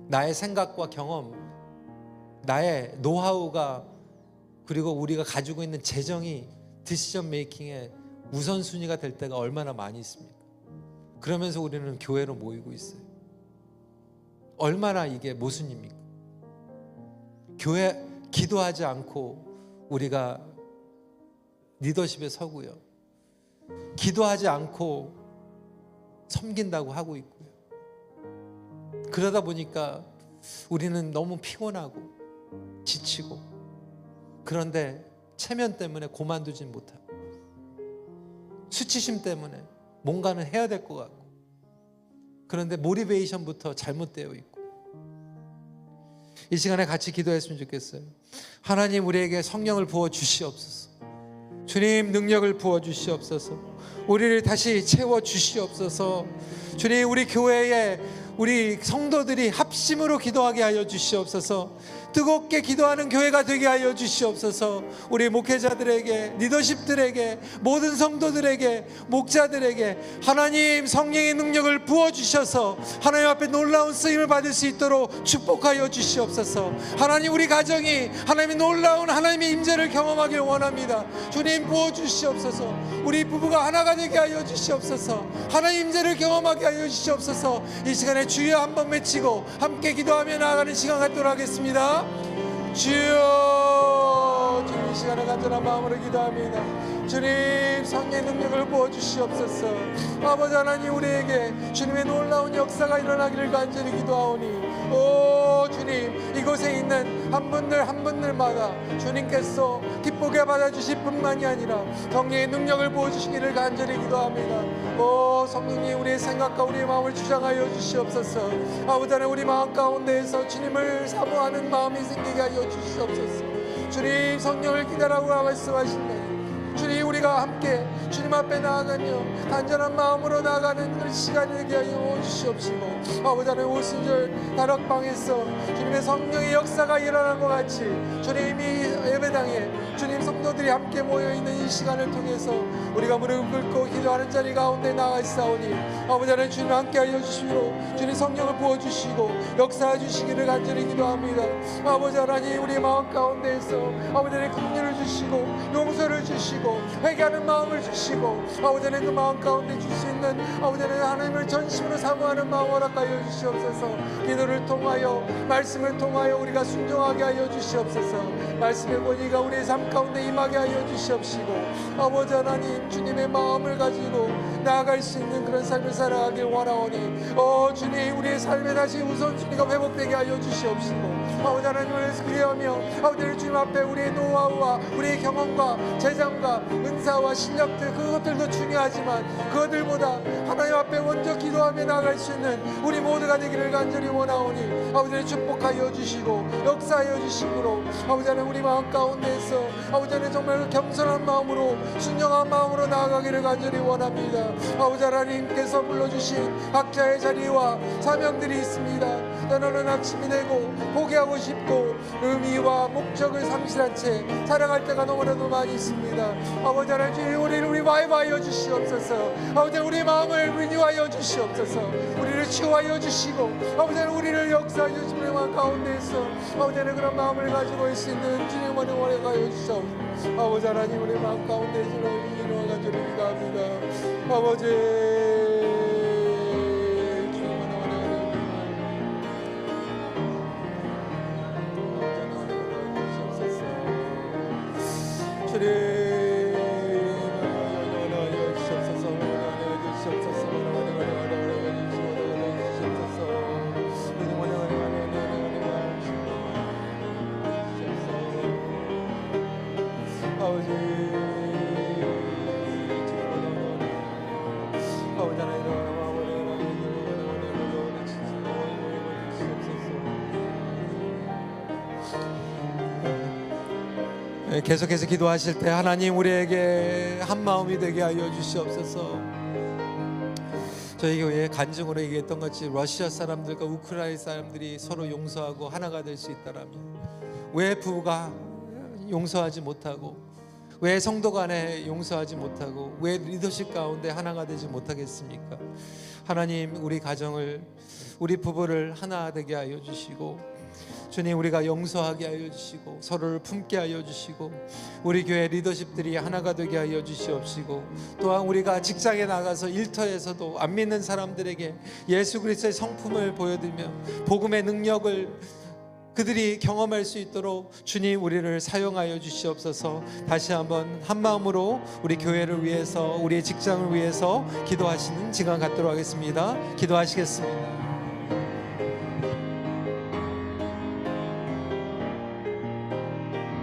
나의 생각과 경험, 나의 노하우가 그리고 우리가 가지고 있는 재정이 디시전 메이킹의 우선순위가 될 때가 얼마나 많이 있습니까? 그러면서 우리는 교회로 모이고 있어요. 얼마나 이게 모순입니까? 교회 기도하지 않고 우리가 리더십에 서고요. 기도하지 않고 섬긴다고 하고 있고요. 그러다 보니까 우리는 너무 피곤하고 지치고, 그런데 체면 때문에 고만두진 못하고 수치심 때문에 뭔가는 해야 될 것 같고, 그런데 모티베이션부터 잘못되어 있고. 이 시간에 같이 기도했으면 좋겠어요. 하나님, 우리에게 성령을 부어 주시옵소서. 주님, 능력을 부어 주시옵소서. 우리를 다시 채워 주시옵소서. 주님, 우리 교회에 우리 성도들이 합심으로 기도하게 하여 주시옵소서. 뜨겁게 기도하는 교회가 되게 하여 주시옵소서. 우리 목회자들에게, 리더십들에게, 모든 성도들에게, 목자들에게 하나님 성령의 능력을 부어주셔서 하나님 앞에 놀라운 쓰임을 받을 수 있도록 축복하여 주시옵소서. 하나님, 우리 가정이 하나님의 놀라운 하나님의 임재를 경험하길 원합니다. 주님, 부어주시옵소서. 우리 부부가 하나가 되게 하여 주시옵소서. 하나님 임재를 경험하게 하여 주시옵소서. 이 시간에 주여 한번 외치고 함께 기도하며 나아가는 시간 갖도록 하겠습니다. 주여, 주님, 이 시간에 간절한 마음으로 기도합니다. 주님, 성령의 능력을 부어주시옵소서. 아버지 하나님, 우리에게 주님의 놀라운 역사가 일어나기를 간절히 기도하오니, 오 주님, 이곳에 있는 한 분들 한 분들마다 주님께서 기쁘게 받아주실 뿐만이 아니라 성령의 능력을 부어주시기를 간절히 기도합니다. 오 성령님, 우리의 생각과 우리의 마음을 주장하여 주시옵소서. 아버지 하나님, 우리 마음 가운데에서 주님을 사모하는 마음이 생기게 하여 주시옵소서. 주님, 성령을 기다라고 말씀하신다. 주님, 우리가 함께 주님 앞에 나아가며 간절한 마음으로 나아가는 그 시간이 되게 하여 주시옵시고, 아버지 하나님, 오순절 다락방에서 주님의 성령의 역사가 일어난 것 같이 주님이 예배당에 주님 성도들이 함께 모여있는 이 시간을 통해서 우리가 무릎 꿇고 기도하는 자리 가운데 나가 있사오니, 아버지 하나님, 주님 함께 하여 주시고 주님 성령을 부어주시고 역사해 주시기를 간절히 기도합니다. 아버지 하나님, 우리 마음 가운데에서 아버지 하나님 긍휼을 주시고 용서를 주시고 회개하는 마음을 주시고, 아버지 하나님, 그 마음 가운데 줄 수 있는 아버지 하나님, 하나님을 전심으로 사모하는 마음 허락하여 주시옵소서. 기도를 통하여 말씀을 통하여 우리가 순종하게 하여 주시옵소서. 말씀의 권위가 우리의 삶 가운데 임하게 하여 주시옵시고, 아버지 하나님, 주님의 마음을 가지고 나아갈 수 있는 그런 삶을 살아가길 원하오니, 주님, 우리의 삶에 다시 우선순위가 회복되게 하여 주시옵시고, 아버지 하나님을 그리하며 아버지 하나님, 주님 앞에 우리의 노하우와 우리의 경험과 재정과 은사와 실력들, 그것들도 중요하지만 그것들보다 하나님 앞에 먼저 기도하며 나아갈 수 있는 우리 모두가 되기를 간절히 원하오니, 아버지 하나님, 축복하여 주시고 역사하여 주시므로 아버지 하나님, 우리 마음 가운데에서 아버지 하나님, 정말 겸손한 마음으로 순종한 마음으로 나아가기를 간절히 원합니다. 아버지 하나님께서 불러주신 각자의 자리와 사명들이 있습니다. 때로는 아침이 되고 포기하고 싶고 의미와 목적을 상실한 채 살아갈 때가 너무나도 많이 있습니다. 아버지 하나님, 주님, 우리 와이바하여 주시옵소서. 아버지 하나님, 우리 마음을 리뉴하여 주시옵소서. 우리를 치유하여 주시고, 아버지 하나님, 우리를 역사하여 주시는 마음 가운데에서 아버지 하나님, 그런 마음을 가지고 있을 수 있는 주님만을 원하여 주시옵소서. 아버지 하나님, 우리 마음 가운데에서 이루어 간절히 기도합니다. 아버지, 계속해서 기도하실 때 하나님, 우리에게 한 마음이 되게 하여 주시옵소서. 저희 교회에 간증으로 얘기했던 것이 러시아 사람들과 우크라이나 사람들이 서로 용서하고 하나가 될 수 있다라면 왜 부부가 용서하지 못하고, 왜 성도 간에 용서하지 못하고, 왜 리더십 가운데 하나가 되지 못하겠습니까? 하나님, 우리 가정을, 우리 부부를 하나 되게 하여 주시고, 주님, 우리가 용서하게 하여 주시고 서로를 품게 하여 주시고, 우리 교회 리더십들이 하나가 되게 하여 주시옵시고, 또한 우리가 직장에 나가서 일터에서도 안 믿는 사람들에게 예수 그리스도의 성품을 보여드리며 복음의 능력을 그들이 경험할 수 있도록 주님, 우리를 사용하여 주시옵소서. 다시 한번 한 마음으로 우리 교회를 위해서, 우리의 직장을 위해서 기도하시는 시간 갖도록 하겠습니다. 기도하시겠습니다.